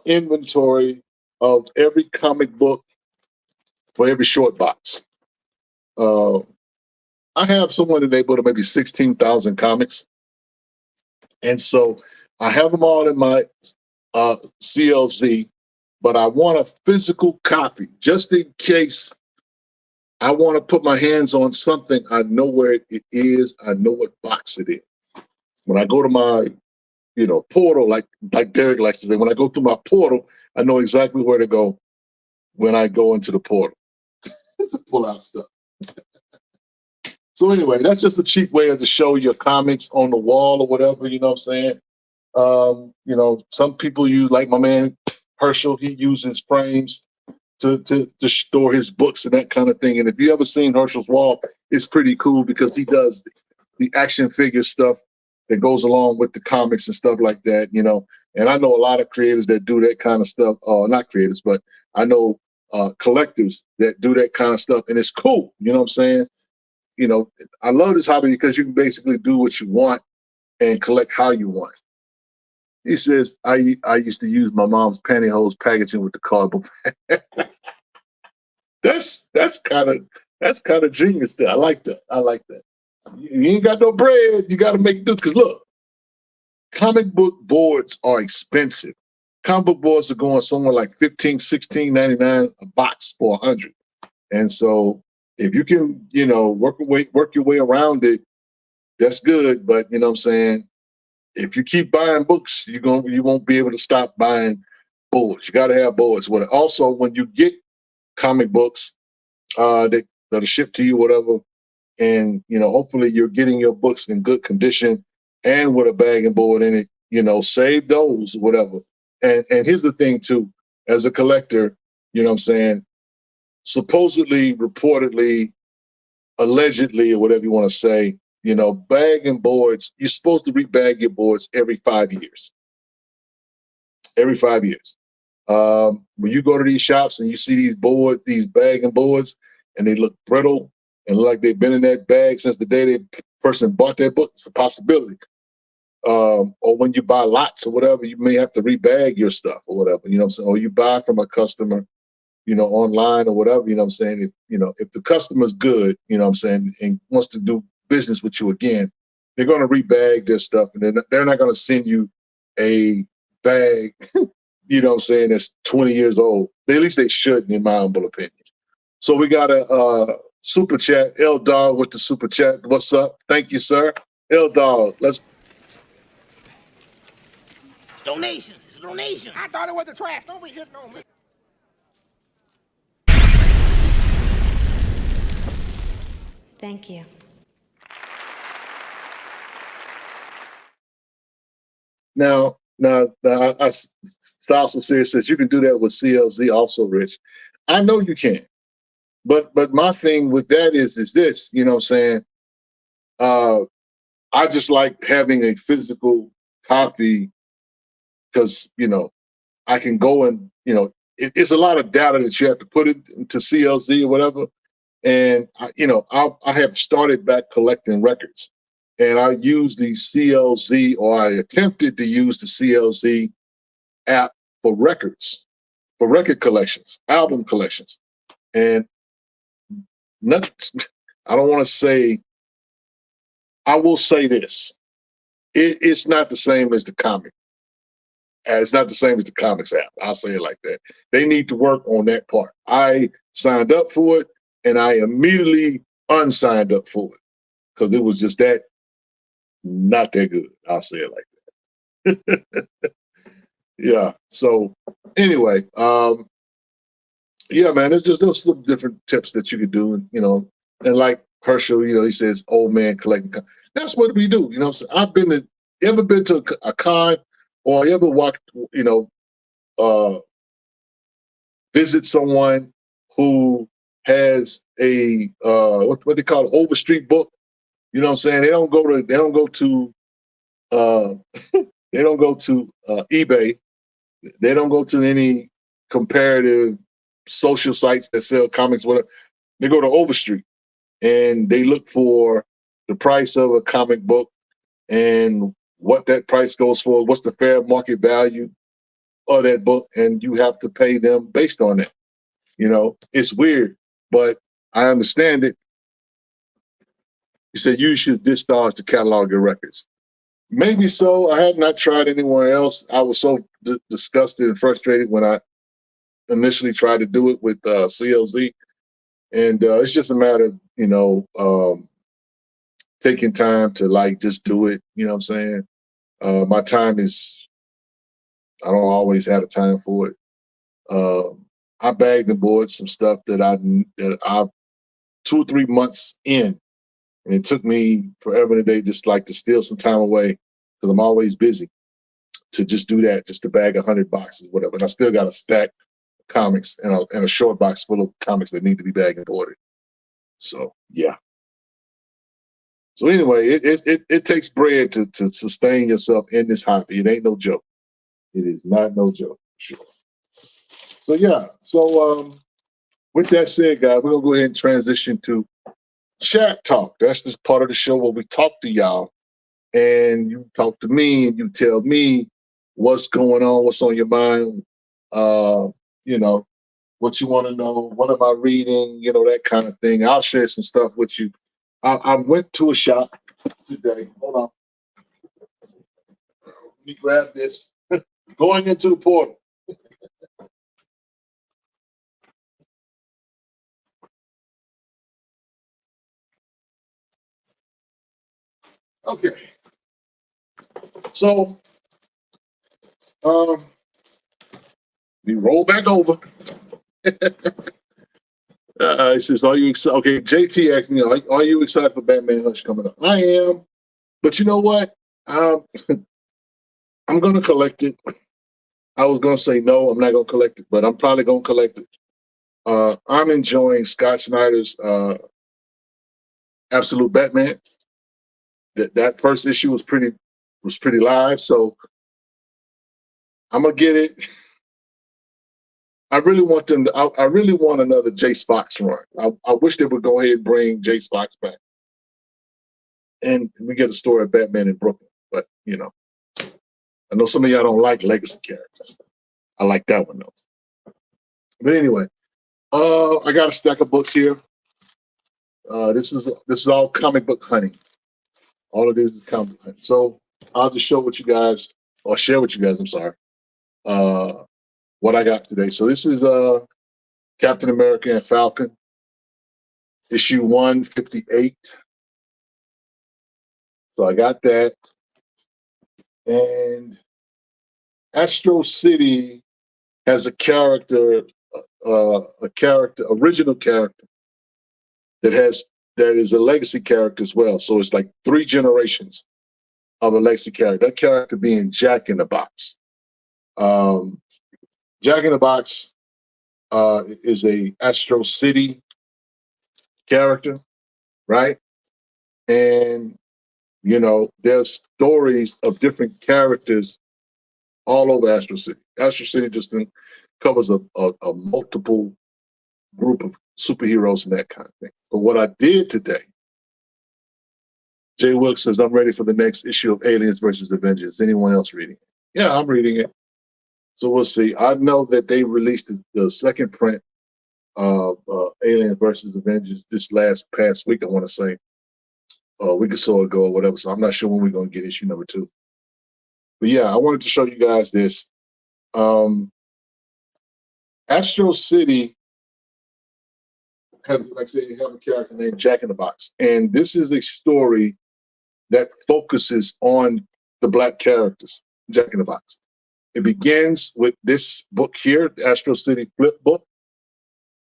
inventory of every comic book for every short box. I have somewhere in the neighborhood of maybe 16,000 comics. And so I have them all in my CLZ, but I want a physical copy just in case I want to put my hands on something. I know where it is. I know what box it is. When I go to my, portal, like Derek likes to say, when I go through my portal, I know exactly where to go when I go into the portal to pull out stuff. So anyway, that's just a cheap way to show your comics on the wall or whatever, you know what I'm saying? Some people use, like my man Herschel, he uses frames to store his books and that kind of thing. And if you ever seen Herschel's wall, it's pretty cool because he does the action figure stuff that goes along with the comics and stuff like that, And I know a lot of creators that do that kind of stuff, not creators, but I know collectors that do that kind of stuff, and it's cool, you know what I'm saying? I love this hobby because you can basically do what you want and collect how you want. He says, I used to use my mom's pantyhose packaging with the cardboard. That's kind of genius there. I like that. You ain't got no bread, you got to make do. Because look, comic book boards are expensive. Comic book boards are going somewhere like $15, $16.99 a box for 100. And so if you can, work your way around it, that's good. But you know what I'm saying? If you keep buying books, you won't be able to stop buying boards. You got to have boards. Also, when you get comic books that are shipped to you, whatever, and hopefully you're getting your books in good condition and with a bag and board in it. Save those, whatever. And here's the thing too, as a collector, you know what I'm saying? Supposedly, reportedly, allegedly, or whatever you want to say, bag and boards, you're supposed to rebag your boards every 5 years. Every 5 years. When you go to these shops and you see these bag and boards, and they look brittle and look like they've been in that bag since the day the person bought that book, it's a possibility. Or when you buy lots or whatever, you may have to rebag your stuff or whatever, you know what I'm saying? Or you buy from a customer, online or whatever, you know what I'm saying? If the customer's good, you know what I'm saying, and wants to do business with you again, they're going to rebag their stuff, and they're not going to send you a bag, you know what I'm saying, that's 20 years old. At least they shouldn't, in my humble opinion. So we got a super chat. L Dog with the super chat. What's up? Thank you, sir. L Dog, let's. Donation. It's a donation. I thought it was the trash. Don't be hitting on me. Thank you. Now, Style So Serious says you can do that with CLZ also, Rich. I know you can. But my thing with that is this, you know what I'm saying? I just like having a physical copy because, I can go and, it's a lot of data that you have to put into CLZ or whatever. And, I have started back collecting records. And I use the CLZ, or I attempted to use the CLZ app for records, for record collections, album collections. And I don't want to say, I will say this. It's not the same as the comic. It's not the same as the comics app. I'll say it like that. They need to work on that part. I signed up for it and I immediately unsigned up for it because it was just not that good. I'll say it like that. Yeah. So anyway, yeah, man, there's some different tips that you could do, and like Herschel, he says, old man collecting. That's what we do. You know what I'm saying? Ever been to a con, or you ever walked, visit someone who has a what they call an overstreet book? You know what I'm saying? They don't go to eBay. They don't go to any comparative social sites that sell comics, whatever. They go to Overstreet. and they look for the price of a comic book and what that price goes for, what's the fair market value of that book, and you have to pay them based on that. You know, it's weird, but I understand it. You said you should discharge the catalog of records. Maybe so. I have not tried anyone else. I was so disgusted and frustrated when I initially tried to do it with CLZ. And it's just a matter of, taking time to like just do it. You know what I'm saying? My time is, I don't always have the time for it. I bagged and board some stuff that I 2 or 3 months in, and it took me forever today just like to steal some time away because I'm always busy to just do that, just to bag 100 boxes, whatever. And I still got a stack of comics and a short box full of comics that need to be bagged and boarded. So yeah. So anyway, it takes bread to sustain yourself in this hobby. It ain't no joke. It is not no joke, sure. So yeah. So with that said, guys, we're gonna go ahead and transition to chat talk. That's just part of the show where we talk to y'all, and you talk to me, and you tell me what's going on, what's on your mind. You know, what you want to know, what am I reading, you know, that kind of thing. I'll share some stuff with you. I went to a shop today. Hold on. Let me grab this. Going into the portal. Okay. So, we roll back over. It says, "Are you excited?" Okay, JT asked me, "Are you excited for Batman Hush coming up?" I am, but you know what? I'm gonna collect it. I was gonna say no, I'm not gonna collect it, but I'm probably gonna collect it. I'm enjoying Scott Snyder's Absolute Batman. That first issue was pretty live, so I'm gonna get it. I really want them to. I really want another J Spox run. I wish they would go ahead and bring J Spox back, and we get a story of Batman in Brooklyn. But you know, I know some of y'all don't like legacy characters. I like that one though. But anyway, I got a stack of books here. This is all comic book hunting. All of this is comic book hunting. So I'll just show what you guys, or share with you guys. I'm sorry. What I got today. So this is Captain America and Falcon, issue 158. So I got that. And Astro City has a character, original character that is a legacy character as well. So it's like 3 generations of a legacy character. That character being Jack in the Box. Jack in the Box is a Astro City character, right? And you know, there's stories of different characters all over Astro City. Astro City just covers a multiple group of superheroes and that kind of thing. But what I did today, Jay Wilkes says, I'm ready for the next issue of Aliens versus Avengers. Anyone else reading it? Yeah, I'm reading it. So we'll see. I know that they released the second print of Aliens versus Avengers this past week, I want to say, a week or so ago or whatever. So I'm not sure when we're going to get issue number 2. But yeah, I wanted to show you guys this. Astro City has, like I said, you have a character named Jack in the Box. And this is a story that focuses on the Black characters, Jack in the Box. It begins with this book here, the Astro City Flip book,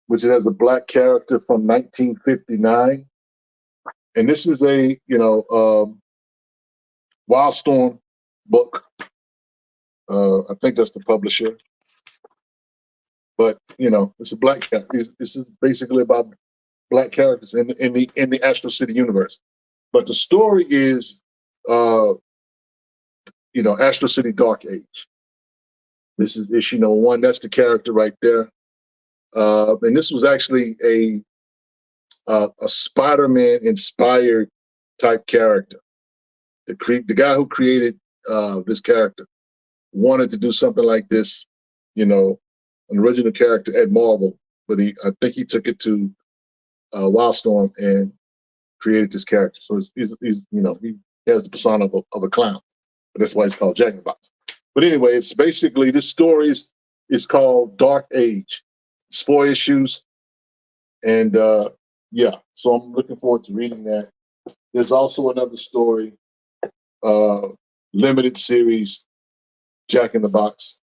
which has a Black character from 1959. And this is a, Wildstorm book. I think that's the publisher. But, it's a Black character. This is basically about Black characters in the Astro City universe. But the story is, Astro City Dark Age. This is issue number 1. That's the character right there. And this was actually a Spider-Man inspired type character. The guy who created this character wanted to do something like this, an original character at Marvel, but I think he took it to Wildstorm and created this character. So he's he has the persona of a clown, but that's why it's called Jack in the Box. But anyway, it's basically this story is called Dark Age. It's 4 issues, and so I'm looking forward to reading that. There's also another story, limited series, Jack in the Box,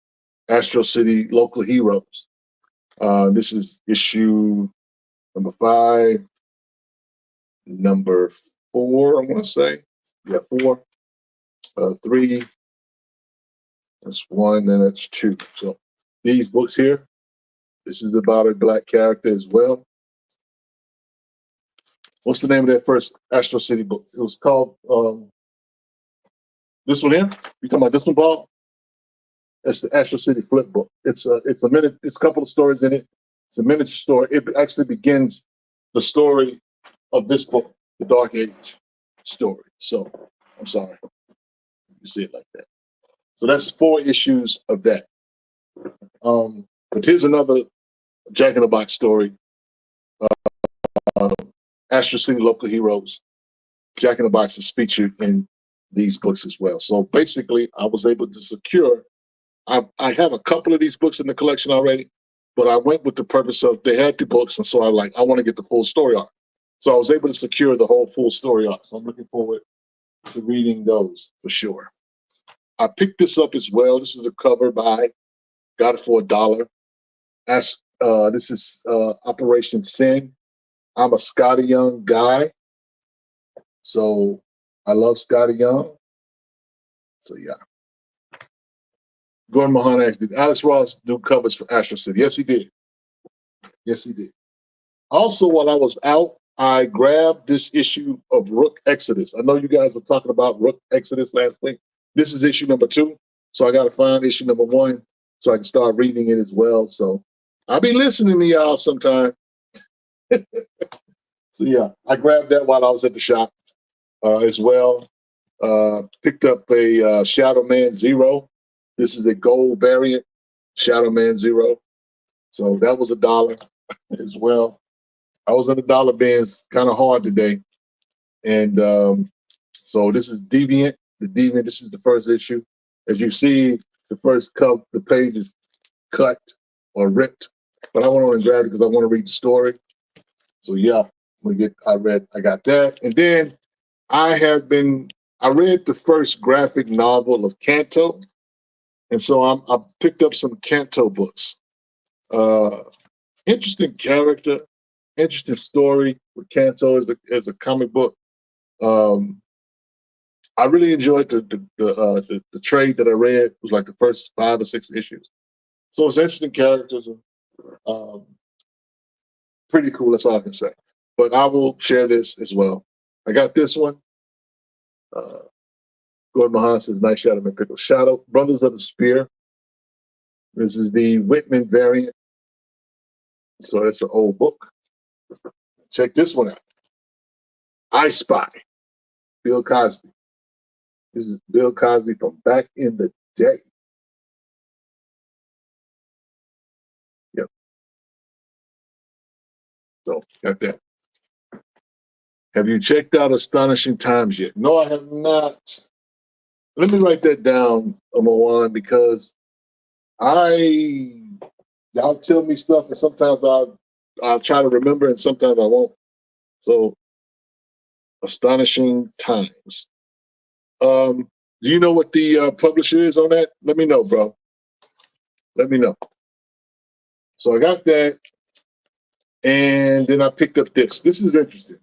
Astro City Local Heroes. This is issue number 5, number 4, I want to say. Yeah, 4. 3, that's 1, and that's 2. So these books here, this is about a Black character as well. What's the name of that first Astro City book? It was called, this one here? You talking about this one, Bob? It's the Astro City flip book. It's a couple of stories in it. It's a miniature story. It actually begins the story of this book, the Dark Age story. So I'm sorry. You see it like that. So that's 4 issues of that. But here's another Jack in the Box story. Astro City Local Heroes. Jack in the Box is featured in these books as well. So basically, I was able to secure. I have a couple of these books in the collection already, but I went with the purpose of they had the books, and so I want to get the full story arc. So I was able to secure the whole full story arc. So I'm looking forward to reading those for sure. I picked this up as well. This is a cover got it for $1. This is Operation Sin. I'm a Scotty Young guy, so I love Scotty Young. So yeah. Gordon Mahon asked, did Alex Ross do covers for Astro City? Yes, he did. Yes, he did. Also, while I was out, I grabbed this issue of Rook Exodus. I know you guys were talking about Rook Exodus last week. This is issue number 2. So I got to find issue number 1 so I can start reading it as well. So I'll be listening to y'all sometime. So yeah, I grabbed that while I was at the shop as well. Picked up a Shadow Man Zero. This is a gold variant, Shadow Man Zero. So that was $1 as well. I was in the dollar bins kind of hard today. And so this is Deviant. The Deviant, this is the first issue. As you see, the first the page is cut or ripped. But I went on and grabbed it because I want to read the story. So yeah, I got that. And then I read the first graphic novel of Kanto. And so I picked up some Kanto books. Interesting character, interesting story with Kanto as a comic book. I really enjoyed the trade that I read. It was like the first 5 or 6 issues. So it's interesting characters and pretty cool. That's all I can say. But I will share this as well. I got this one. Gordon Mahan says, nice Shadow Man pickle. Shadow Brothers of the Spear. This is the Whitman variant. So it's an old book. Check this one out. I Spy. Bill Cosby. This is Bill Cosby from back in the day. Yep. So got that. Have you checked out Astonishing Times yet? No, I have not. Let me write that down, Moan, because y'all tell me stuff, and sometimes I'll try to remember, and sometimes I won't. So, Astonishing Times. Do you know what the publisher is on that? Let me know, bro. Let me know. So I got that, and then I picked up this. This is interesting.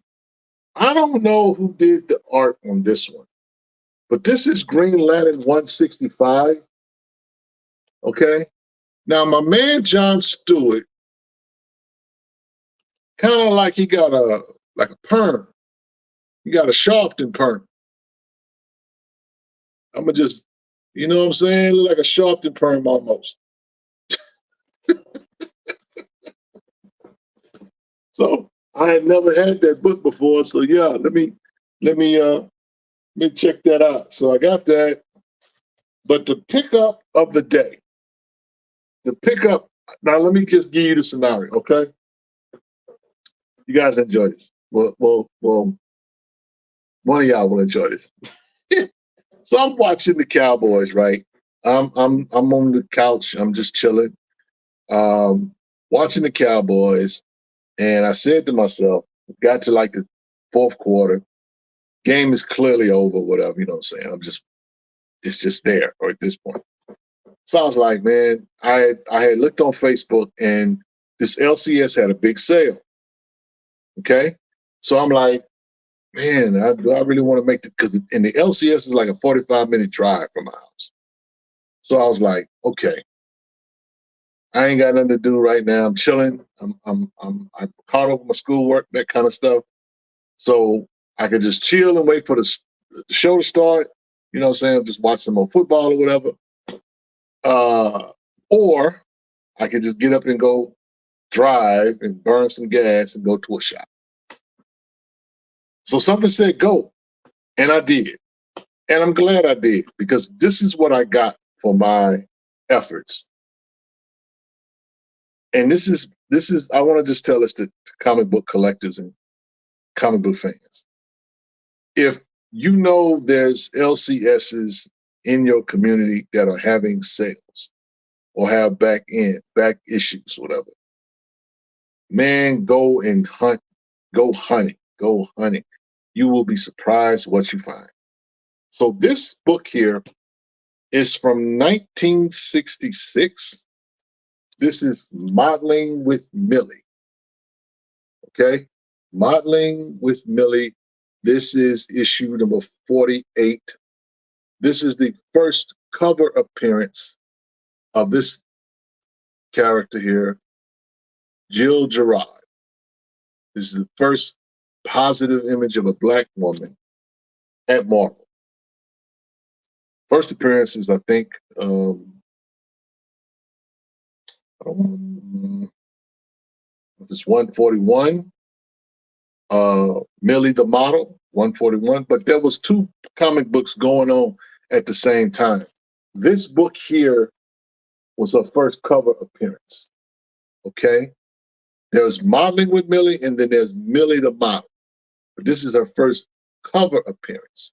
I don't know who did the art on this one, but this is Green Lantern 165. Okay. Now, my man John Stewart, kind of like he got a perm. He got a Sharpton perm. I'm going to just, you know what I'm saying? Look like a Sharpton perm almost. So I had never had that book before, so yeah, let me check that out. So I got that. But the pickup of the day, now let me just give you the scenario, okay? You guys enjoy this. Well, one of y'all will enjoy this. So I'm watching the Cowboys, right? I'm on the couch. I'm just chilling, watching the Cowboys, and I said to myself, got to like the fourth quarter, game is clearly over, whatever, you know what I'm saying? It's just there or at this point. So I was like, man, I had looked on Facebook and this LCS had a big sale. Okay. So I'm like, man, do I really want to make it? Because in the LCS is like a 45-minute drive from my house. So I was like, okay, I ain't got nothing to do right now. I'm chilling. I'm caught up with my schoolwork, that kind of stuff. So I could just chill and wait for the show to start. You know what I'm saying? Just watch some more football or whatever. Or I could just get up and go drive and burn some gas and go to a shop. So something said go, and I did. And I'm glad I did, because this is what I got for my efforts. And this is I want to just tell this to comic book collectors and comic book fans. If you know there's LCSs in your community that are having sales or have back issues, whatever, man, go and hunt, go hunting. You will be surprised what you find. So this book here is from 1966. This is Modeling with Millie. Okay? Modeling with Millie. This is issue number 48. This is the first cover appearance of this character here, Jill Gerard. This is the first positive image of a Black woman at Marvel. First appearance is, I think, I don't know if it's 141, Millie the Model, 141, but there was two comic books going on at the same time. This book here was her first cover appearance, okay? There's Modeling with Millie, and then there's Millie the Model. But this is her first cover appearance.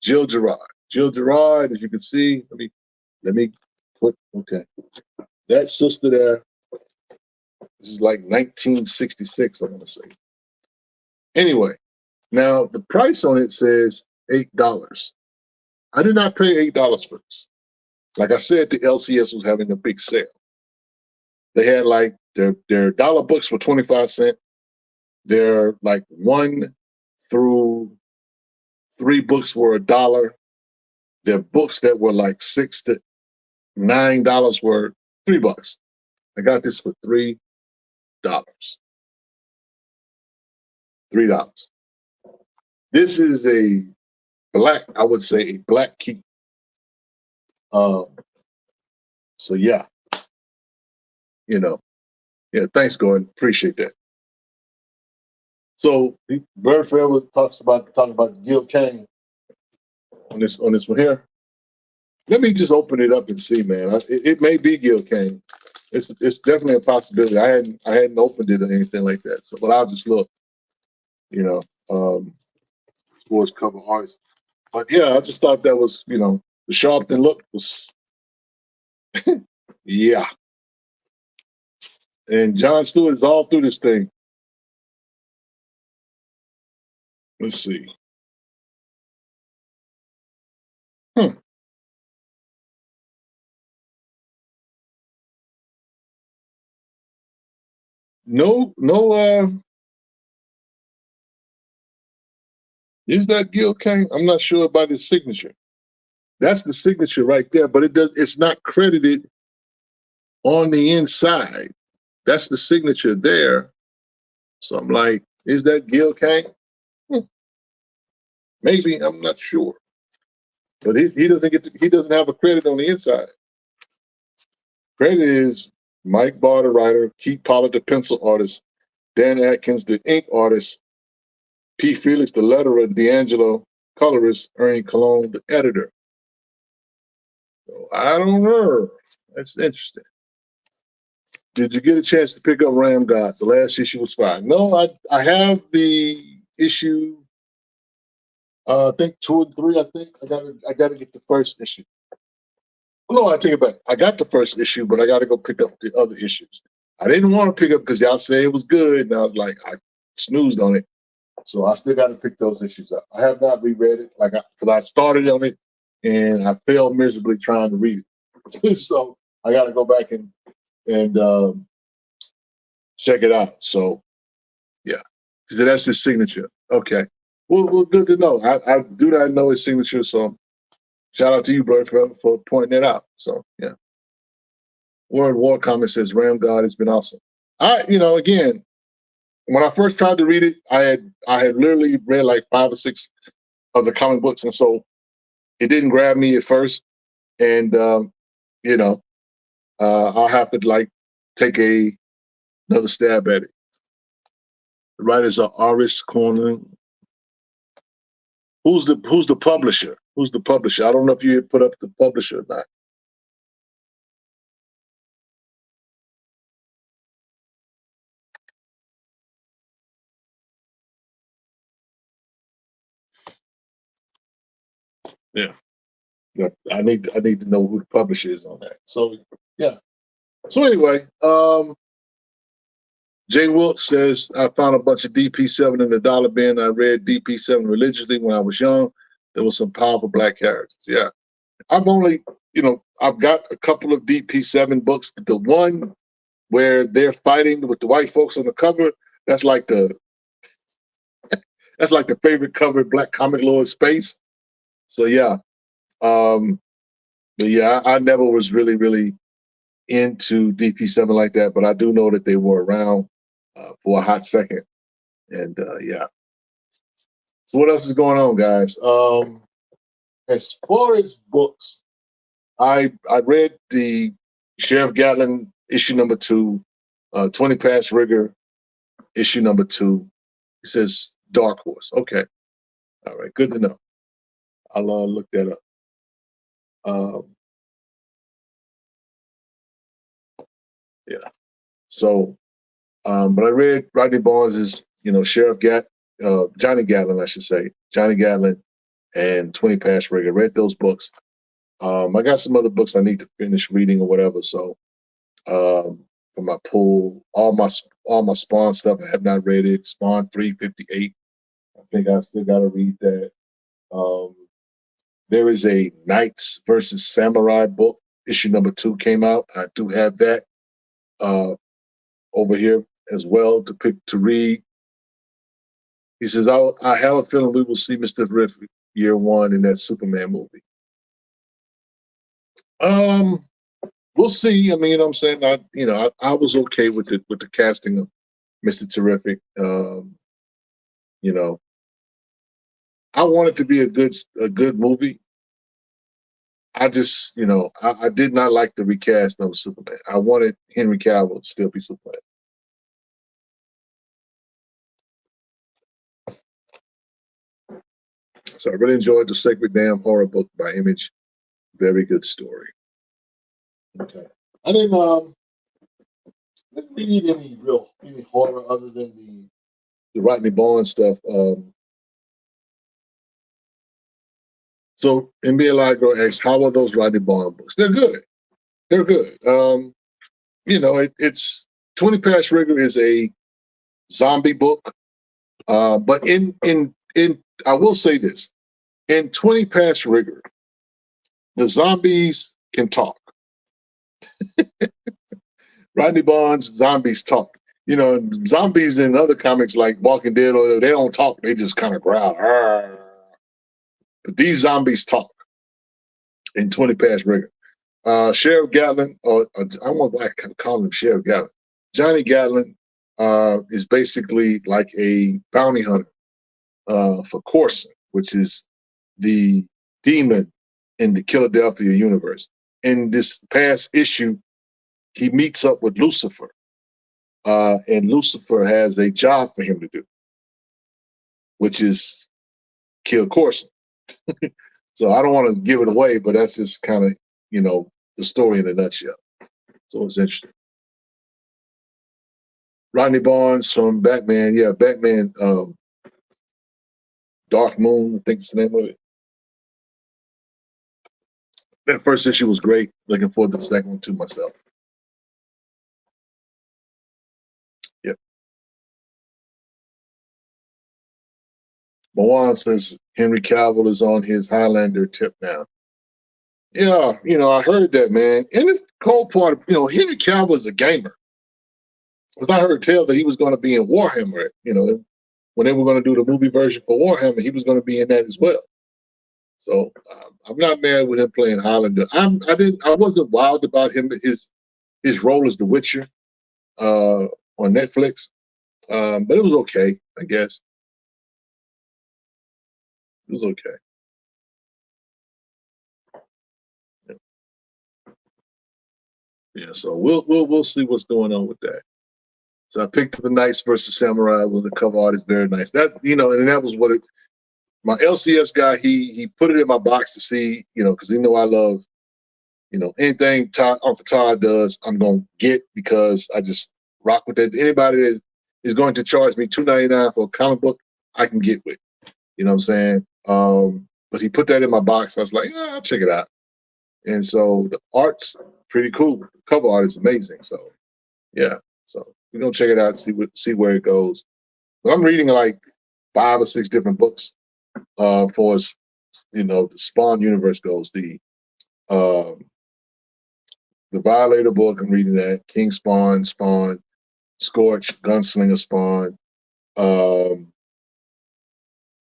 Jill Gerard. Jill Gerard, as you can see, let me put, okay. That sister there, this is like 1966, I want to say. Anyway, now the price on it says $8. I did not pay $8 for this. Like I said, the LCS was having a big sale. They had like their dollar books for 25 cents. Their like 1 through 3 books were $1. Their books that were like $6 to $9 were $3. I got this for $3. $3. This is a black, I would say a black key. So yeah, yeah, thanks, Gordon. Appreciate that. So Bird Forever talking about Gil Kane on this one here. Let me just open it up and see, man. It may be Gil Kane. It's definitely a possibility. I hadn't opened it or anything like that. So, but I'll just look, towards cover arts. But yeah, I just thought that was, the Sharpton look was, yeah. And John Stewart is all through this thing. Let's see. No, is that Gil Kane? I'm not sure about his signature. That's the signature right there, but it's not credited on the inside. That's the signature there. So I'm like, is that Gil Kane? Maybe, I'm not sure. But he doesn't have a credit on the inside. Credit is Mike Barr, the writer, Keith Pollard, the pencil artist, Dan Atkins, the ink artist. P. Felix, the letterer. D'Angelo, colorist. Ernie Cologne, the editor. So, I don't know. That's interesting. Did you get a chance to pick up Ram God? The last issue was fine. No, I have the issue. I think 2 and 3. I think I gotta get the first issue. No, I take it back. I got the first issue, but I got to go pick up the other issues. I didn't want to pick up because y'all say it was good, and I was like, I snoozed on it, so I still got to pick those issues up. I have not reread it, because I started on it and I failed miserably trying to read it. So I got to go back and check it out. So yeah, so that's his signature. Okay, well, good to know. I do not know his signature, so shout out to you, bro, for pointing that out. So yeah. Word War comment says Ram God has been awesome. Again, when I first tried to read it, I had literally read like 5 or 6 of the comic books, and so it didn't grab me at first. And I'll have to take another stab at it. The writers are Aris Corner. Who's the publisher? Who's the publisher? I don't know if you put up the publisher or not. Yeah. I need to know who the publisher is on that. So yeah. So anyway, Jay Wilkes says, I found a bunch of DP7 in the dollar bin. I read DP7 religiously when I was young. There was some powerful black characters. Yeah. I've got a couple of DP7 books. The one where they're fighting with the white folks on the cover, that's like the favorite cover Black Comic Lord space. So yeah. But yeah, I never was really, really into DP7 like that, but I do know that they were around for a hot second. And yeah. So what else is going on, guys? As far as books, I read the Sheriff Gatlin issue number 2, 20 Past Rigor issue number 2. It says Dark Horse. Okay. All right. Good to know. I'll look that up. Yeah. So, but I read Rodney Barnes's, Sheriff Johnny Gatlin, I should say, Johnny Gatlin and 20 Past Rigor. I read those books. I got some other books I need to finish reading or whatever. So, for my pool, all my Spawn stuff, I have not read it. Spawn 358. I think I still got to read that. There is a Knights versus Samurai book. Issue number 2 came out. I do have that over here as well to read. He says, I have a feeling we will see Mr. Terrific year 1 in that Superman movie. We'll see. I mean, you know what I'm saying? I was okay with the casting of Mr. Terrific. I want it to be a good movie. I just, I did not like the recast of Superman. I wanted Henry Cavill to still be Superman. So I really enjoyed The Sacred Damn Horror book by Image. Very good story. Okay. I didn't read any horror other than the Rodney Barnes stuff. So NBA Live Girl asks, how are those Rodney Barnes books? They're good. They're good. It's 20 Past Rigor is a zombie book. But in I will say this. In 20 Past Rigor, the zombies can talk. Rodney Barnes, zombies talk. Zombies in other comics like Walking Dead, or they don't talk. They just kind of growl. Arr. But these zombies talk in 20 Past Rigor. Sheriff Gatlin, or I want to call him Sheriff Gatlin. Johnny Gatlin is basically like a bounty hunter for Corson, which is the demon in the Philadelphia universe. In this past issue, he meets up with Lucifer. and Lucifer has a job for him to do, which is kill Corson. So I don't want to give it away, but that's just kind of, the story in a nutshell. So it's interesting. Rodney Barnes from Batman. Yeah, Batman, Dark Moon, I think it's the name of it. That first issue was great. Looking forward to the second one too myself. Yep. Mawan says Henry Cavill is on his Highlander tip now. Yeah, I heard that, man. And the cold part, Henry Cavill is a gamer. Because I heard tell that he was going to be in Warhammer, when they were going to do the movie version for Warhammer, he was going to be in that as well. So I'm not mad with him playing Highlander. I wasn't wild about him, his role as the Witcher on Netflix, but it was okay, I guess. It was okay. Yeah, so we'll see what's going on with that. So I picked the Knights versus Samurai with the cover art is very nice. That and that was what my LCS guy he put it in my box to see, because I love, anything Uncle Todd does, I'm gonna get because I just rock with that. Anybody that is going to charge me $2.99 for a comic book, I can get with. You know what I'm saying? But he put that in my box. I was like, I'll check it out. And so the art's pretty cool. The cover art is amazing. So yeah. So we're gonna check it out, see where it goes. But I'm reading like 5 or 6 different books for as the Spawn universe goes. The Violator book, I'm reading that. King Spawn, Scorch, Gunslinger Spawn,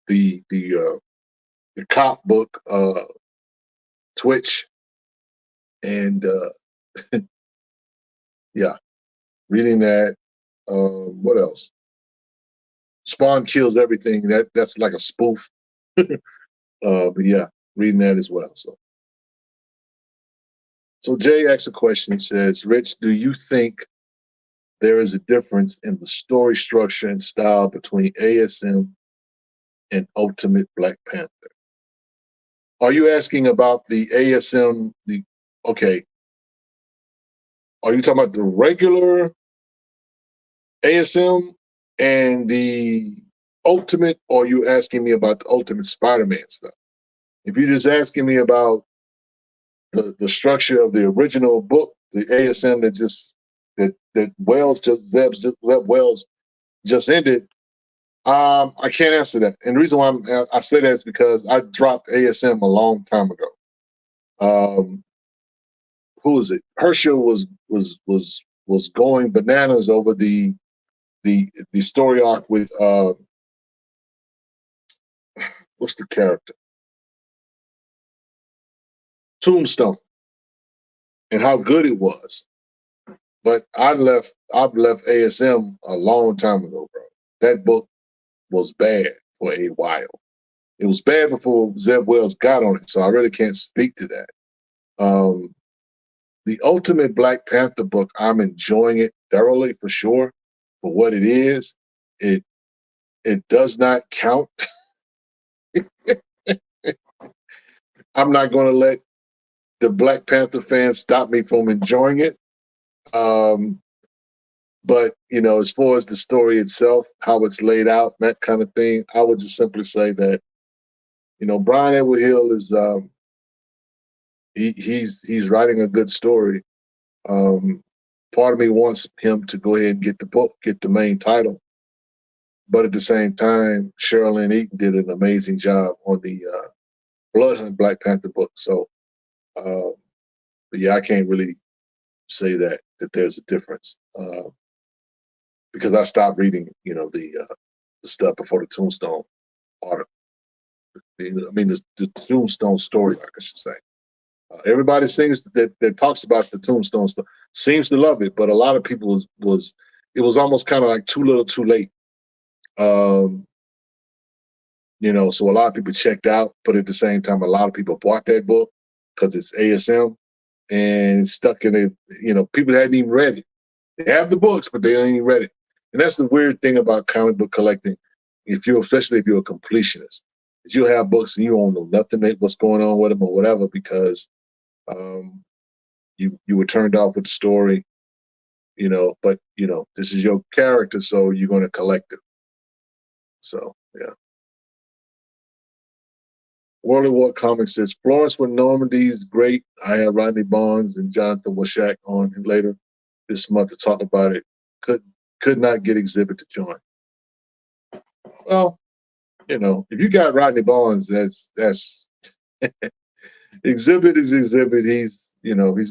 the cop book, Twitch, and yeah, reading that. What else? Spawn Kills Everything. That's like a spoof. But yeah, reading that as well. So Jay asks a question. He says, Rich, do you think there is a difference in the story structure and style between ASM and Ultimate Black Panther? Are you asking about the ASM? Okay. Are you talking about the regular ASM and the Ultimate, or are you asking me about the Ultimate Spider-Man stuff? If you're just asking me about the structure of the original book, the ASM that Zeb Wells just ended, I can't answer that. And the reason why I say that is because I dropped ASM a long time ago. Who was it? Herschel was going bananas over the story arc with what's the character? Tombstone, and how good it was. But I've left ASM a long time ago, bro. That book was bad for a while. It was bad before Zeb Wells got on it, so I really can't speak to that. The Ultimate Black Panther book, I'm enjoying it thoroughly for sure for what it is. It does not count. I'm not going to let the Black Panther fans stop me from enjoying it. But, as far as the story itself, how it's laid out, that kind of thing, I would just simply say that, Brian Edward Hill is he's writing a good story. Part of me wants him to go ahead and get the book, get the main title. But at the same time, Cheryl Lynn Eaton did an amazing job on the Blood Hunt Black Panther book. So, but yeah, I can't really say that there's a difference because I stopped reading, the stuff before the Tombstone article. I mean, the Tombstone story, like I should say. Everybody seems that talks about the Tombstone stuff seems to love it, but a lot of people it was almost kind of like too little, too late. So a lot of people checked out, but at the same time, a lot of people bought that book because it's ASM and it's stuck in it. People hadn't even read it. They have the books, but they ain't read it. And that's the weird thing about comic book collecting. Especially if you're a completionist, is you'll have books and you don't know nothing what's going on with them or whatever because you were turned off with the story, but this is your character, so you're going to collect it. So yeah. World War Comics says Florence with Normandy's great. I have Rodney Barnes and Jonathan Washak on later this month to talk about it. Could not get Exhibit to join. Well, if you got Rodney Barnes, that's Exhibit is Exhibit. He's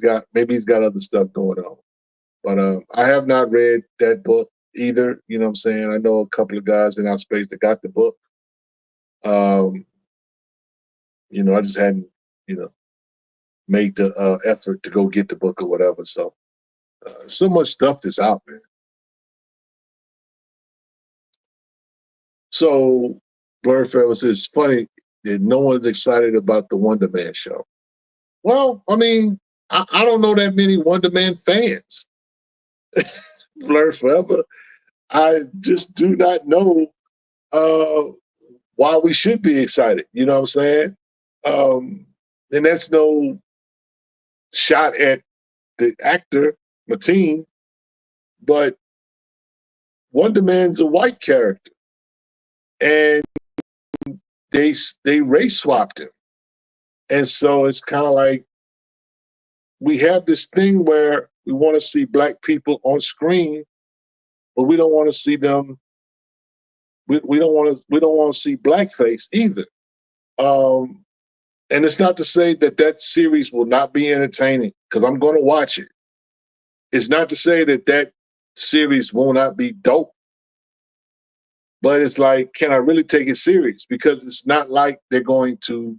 got other stuff going on. But I have not read that book either. You know what I'm saying? I know a couple of guys in our space that got the book. I just hadn't, made the effort to go get the book or whatever. So, so much stuff that's out, man. So, Blurfell says, it's funny that no one's excited about the Wonder Man show. Well, I mean, I don't know that many Wonder Man fans. Blur forever. I just do not know why we should be excited. You know what I'm saying? And that's no shot at the actor, Mateen, but Wonder Man's a white character. And they race swapped him. And so it's kind of like we have this thing where we want to see black people on screen, but we don't want to see them. We don't want to see blackface either. And it's not to say that series will not be entertaining because I'm going to watch it. It's not to say that series will not be dope. But it's like, can I really take it serious? Because it's not like they're going to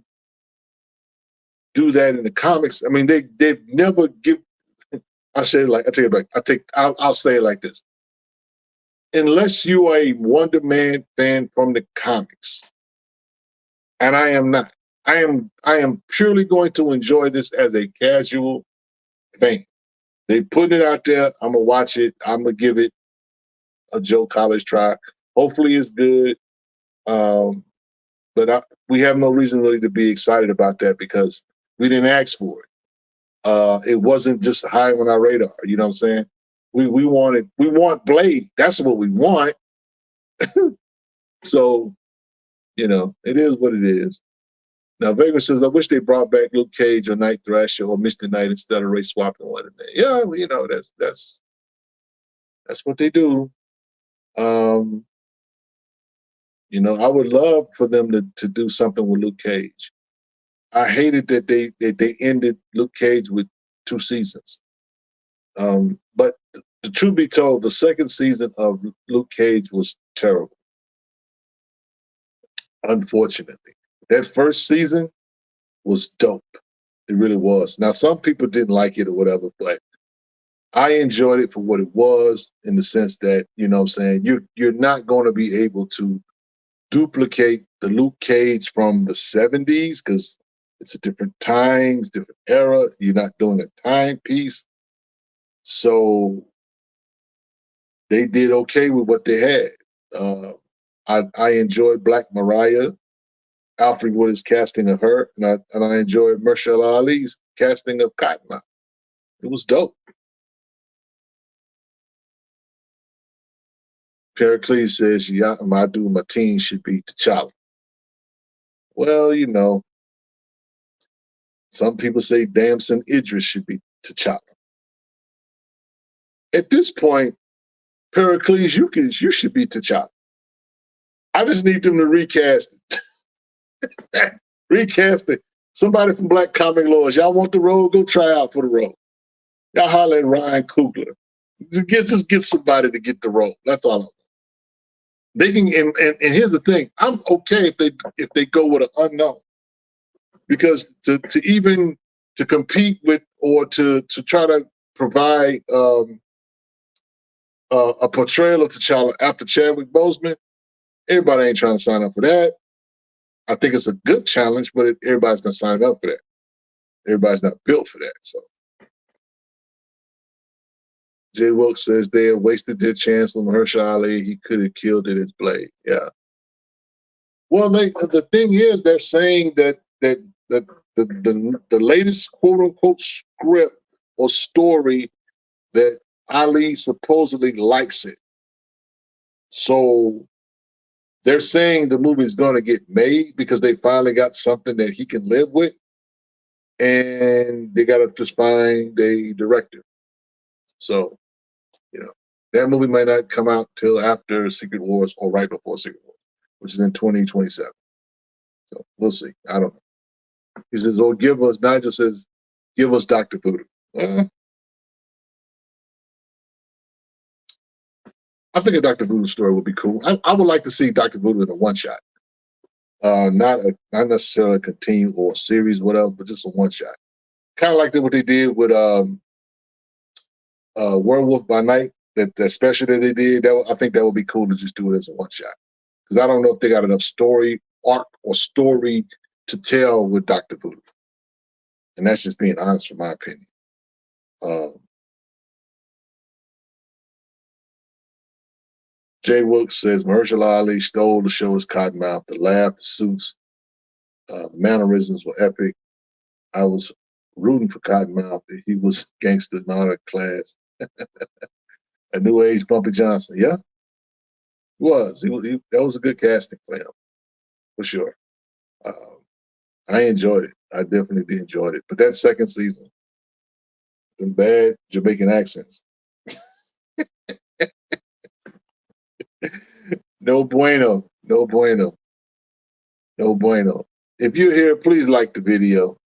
do that in the comics. I mean, they've never give. I'll say it like I take it back. I'll say it like this. Unless you are a Wonder Man fan from the comics, and I am not. I am purely going to enjoy this as a casual fan. They put it out there. I'm gonna watch it. I'm gonna give it a Joe College try. Hopefully, it's good. But we have no reason really to be excited about that because we didn't ask for it. It wasn't just high on our radar. You know what I'm saying? We want Blade. That's what we want. So, it is what it is. Now, Vegas says, I wish they brought back Luke Cage or Night Thrasher or Mr. Knight instead of race swapping one of them. Yeah, that's what they do. I would love for them to do something with Luke Cage. I hated that they ended Luke Cage with 2 seasons. But the truth be told, the second season of Luke Cage was terrible. Unfortunately, that first season was dope. It really was. Now, some people didn't like it or whatever, but I enjoyed it for what it was in the sense that, what I'm saying, you're not going to be able to duplicate the Luke Cage from the 70s because it's a different times, different era. You're not doing a timepiece. So they did okay with what they had. I enjoyed Black Mariah, Alfred Woodard's casting of her, and I enjoyed Mahershala Ali's casting of Cottonmouth. It was dope. Pericles says, yeah, Mateen should be T'Challa. Well, some people say Damson Idris should be T'Challa. At this point, Pericles, you should be T'Challa. I just need them to recast it. Recast it. Somebody from Black Comic Lawyers, y'all want the role? Go try out for the role. Y'all holler at Ryan Coogler. Just get somebody to get the role. That's all I want. They can, and here's the thing. I'm okay if they go with an unknown, because to compete with or to try to provide a portrayal of T'Challa after Chadwick Boseman, everybody ain't trying to sign up for that. I think it's a good challenge, but everybody's not signing up for that. Everybody's not built for that. So Jay Wilkes says they have wasted their chance with Mahershala Ali. He could have killed it as Blade. Yeah. Well, the thing is, they're saying that the latest quote unquote script or story that Ali supposedly likes it. So they're saying the movie is going to get made because they finally got something that he can live with, and they got to just find a director. So, that movie might not come out till after Secret Wars or right before Secret Wars, which is in 2027. So we'll see. I don't know. He says, "Oh, Nigel says, give us Dr. Voodoo." I think a Dr. Voodoo story would be cool. I would like to see Dr. Voodoo in a one shot. Not necessarily a continue or a series, whatever, but just a one shot. Kind of like what they did with Werewolf by Night, that special that they did. I think that would be cool to just do it as a one shot. Because I don't know if they got enough story arc or story to tell with Dr. Voodoo. And that's just being honest, from my opinion. Jay Wilkes says Mahershala Ali stole the show as Cottonmouth. The laugh, the suits, the mannerisms were epic. I was rooting for Cottonmouth. He was gangster, not a class. A new age Bumpy Johnson. Yeah, he was. That was a good casting for him, for sure. I enjoyed it. I definitely did enjoy it. But that second season, them bad Jamaican accents. No bueno. No bueno. No bueno. If you're here, please like the video.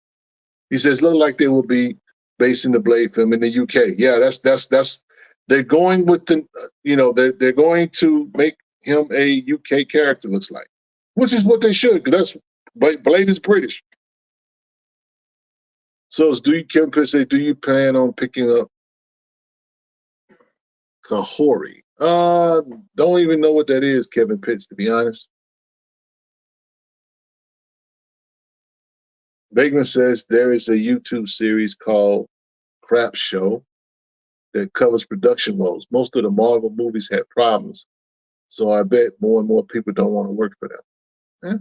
He says, look like they will be basing the Blade film in the UK. Yeah, that's they're going with the, they're going to make him a UK character, looks like, which is what they should, because Blade is British. So Kevin Pitt say, do you plan on picking up Kahori? Don't even know what that is, Kevin Pitts, to be honest. Bateman says there is a YouTube series called Crap Show that covers production woes. Most of the Marvel movies had problems, so I bet more and more people don't want to work for them. Yeah.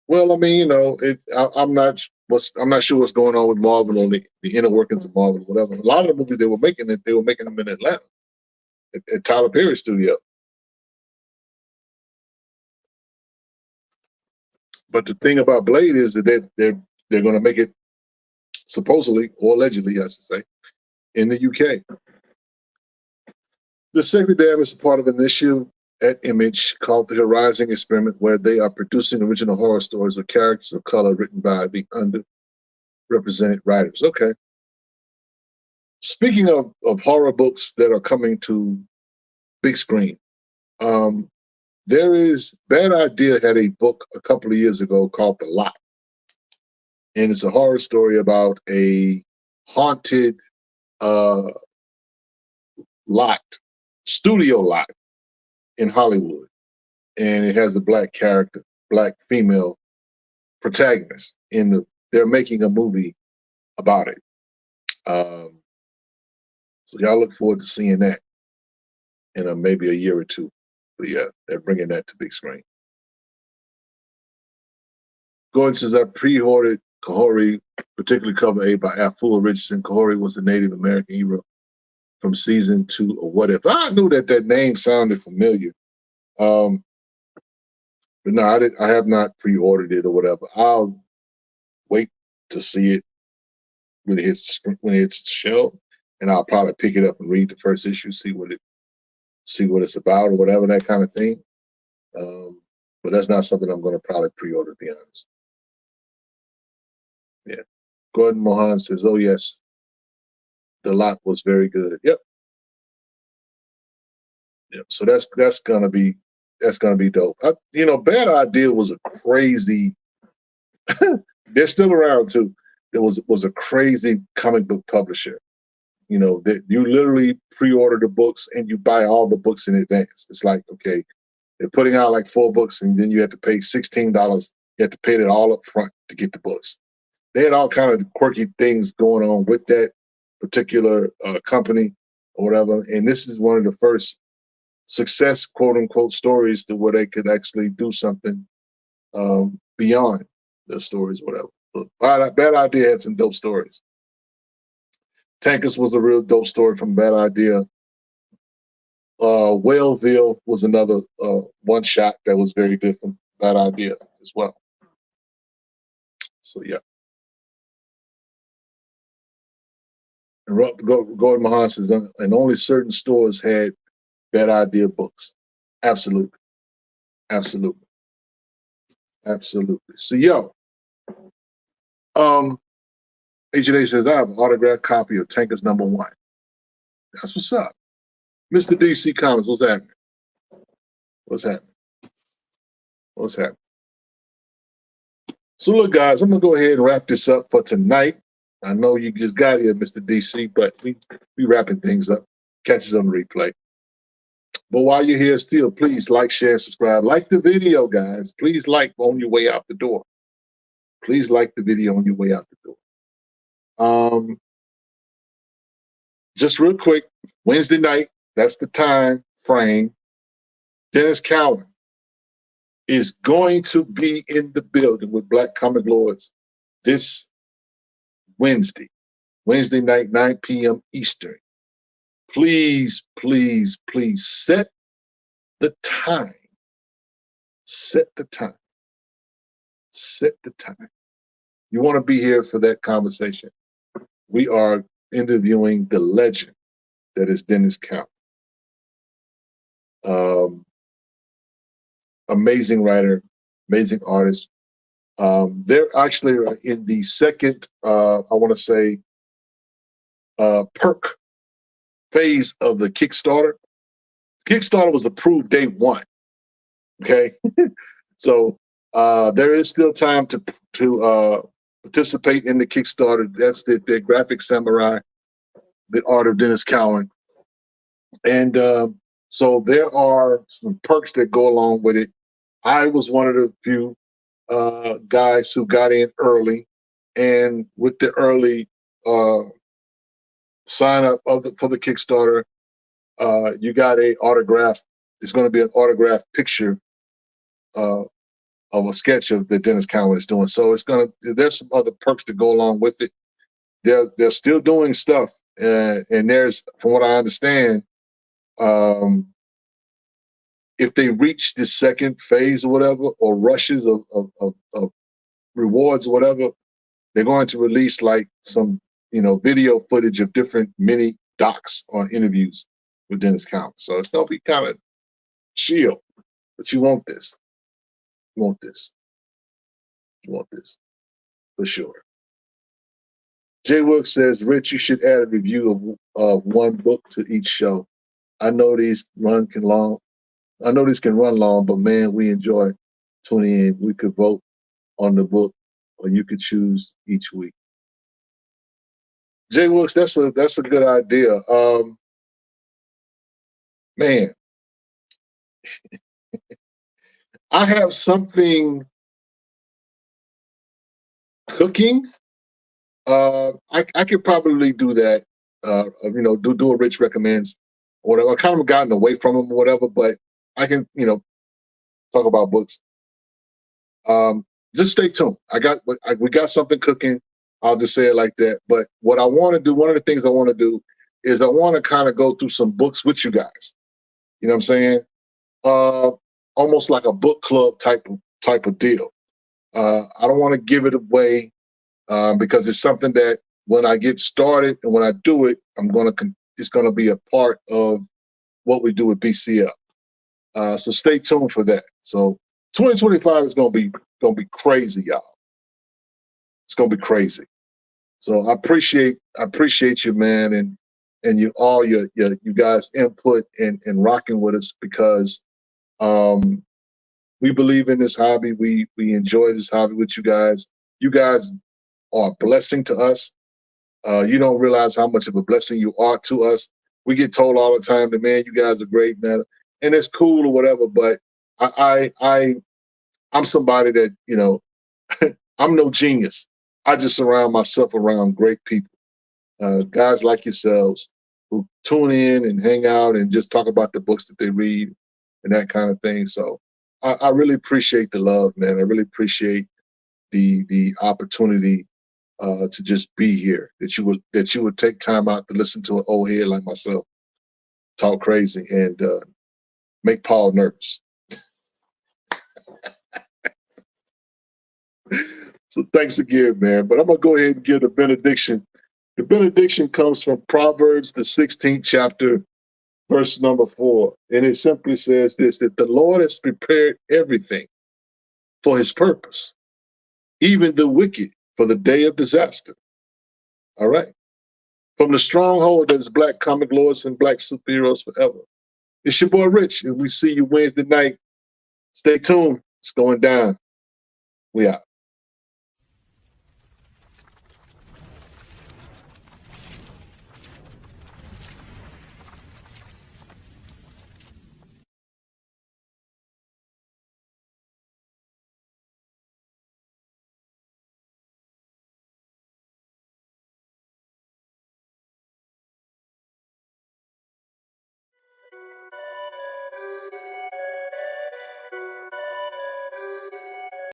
Well, I mean, I'm not sure what's going on with Marvel or the inner workings of Marvel, or whatever. A lot of the movies they were making them in Atlanta at Tyler Perry Studio. But the thing about Blade is that they're going to make it, supposedly or allegedly, I should say, in the UK. The Sacred Dam is part of an issue at Image called The Horizon Experiment, where they are producing original horror stories with characters of color written by the underrepresented writers. Okay. Speaking of horror books that are coming to big screen, Bad Idea had a book a couple of years ago called The Lot. And it's a horror story about a haunted studio lot in Hollywood. And it has a black female protagonist. They're making a movie about it. So y'all look forward to seeing that in maybe a year or two. But yeah, they're bringing that to big screen. Gordon says, I pre-ordered Kahori, particularly cover A by Afua Richardson. Kahori was a Native American hero from season 2 or What If. I knew that name sounded familiar. But no, I have not pre-ordered it or whatever. I'll wait to see it when it hits the show, and I'll probably pick it up and read the first issue, see what it's about or whatever, that kind of thing. But that's not something I'm going to probably pre-order, to be honest. Yeah. Gordon Mohan says, oh yes, The Lot was very good. Yep. So that's gonna be dope. Bad Idea was a crazy. They're still around too. There was a crazy comic book publisher. That you literally pre-order the books and you buy all the books in advance. It's like, okay, they're putting out like 4 books and then you have to pay $16. You have to pay it all up front to get the books. They had all kind of quirky things going on with that. particular company or whatever. And this is one of the first success, quote unquote, stories to where they could actually do something beyond the stories, whatever. But Bad Idea had some dope stories. Tankers was a real dope story from Bad Idea. Whaleville was another one shot that was very good from Bad Idea as well. So yeah. And Gordon Mahan says, and only certain stores had Bad Idea books. Absolutely. Absolutely. Absolutely. So yo, HJ says, I have an autographed copy of Tankers #1. That's what's up. Mr. DC Comics, what's happening? What's happening? What's happening? So look, guys, I'm gonna go ahead and wrap this up for tonight. I know you just got here, Mr. DC, but we wrapping things up. Catch us on the replay. But while you're here still, please like, share, subscribe. Like the video, guys. Please like on your way out the door. Please like the video on your way out the door. Just real quick, Wednesday night, that's the time frame. Dennis Cowan is going to be in the building with Black Comic Lords this Wednesday night, 9 p.m. Eastern. Please, please, please set the time. Set the time. Set the time. You want to be here for that conversation. We are interviewing the legend that is Dennis Cowan. Amazing writer, amazing artist. They're actually in the second, I want to say, perk phase of the Kickstarter. Kickstarter was approved day one. Okay, so there is still time to participate in the Kickstarter. That's the Graphic Samurai, the art of Dennis Cowan, and so there are some perks that go along with it. I was one of the few guys who got in early, and with the early sign up for the Kickstarter, you got a autograph. It's going to be an autographed picture of a sketch of that Dennis Cowan is doing. So there's some other perks that go along with it. They're still doing stuff, and there's, from what I understand, if they reach the second phase or whatever, or rushes of rewards or whatever, they're going to release like some, video footage of different mini docs or interviews with Dennis Cowan. So it's going to be kind of chill, but you want this. You want this. You want this for sure. Jay Wilkes says, Rich, you should add a review of one book to each show. I know these can run long, but man, we enjoy tuning in. We could vote on the book, or you could choose each week. Jay Wilkes, that's a good idea. Man, I have something cooking. I could probably do that. Do a Rich recommends or whatever. I kind of gotten away from him or whatever, but I can, talk about books. Just stay tuned. We got something cooking. I'll just say it like that. But what I want to do, one of the things I want to do is I want to kind of go through some books with you guys. You know what I'm saying? Almost like a book club type of deal. I don't want to give it away because it's something that when I get started and when I do it, it's gonna be a part of what we do with BCL. So stay tuned for that. So 2025 is gonna be crazy, y'all. It's gonna be crazy. So I appreciate you, man, and you all your you guys input and rocking with us, because we believe in this hobby. We enjoy this hobby with you guys. You guys are a blessing to us. You don't realize how much of a blessing you are to us. We get told all the time that, man, you guys are great, man, and it's cool or whatever. But I'm somebody that, I'm no genius. I just surround myself around great people. guys like yourselves who tune in and hang out and just talk about the books that they read and that kind of thing. So I really appreciate the love, man. I really appreciate the opportunity to just be here. That you would take time out to listen to an old head like myself talk crazy and make Paul nervous. So thanks again, man. But I'm gonna go ahead and give the benediction. The benediction comes from Proverbs, the 16th chapter, verse number 4. And it simply says this, that the Lord has prepared everything for his purpose, even the wicked for the day of disaster. All right. From the stronghold that is Black Comic Lords and Black Superheroes Forever. It's your boy Rich, and we see you Wednesday night. Stay tuned. It's going down. We out.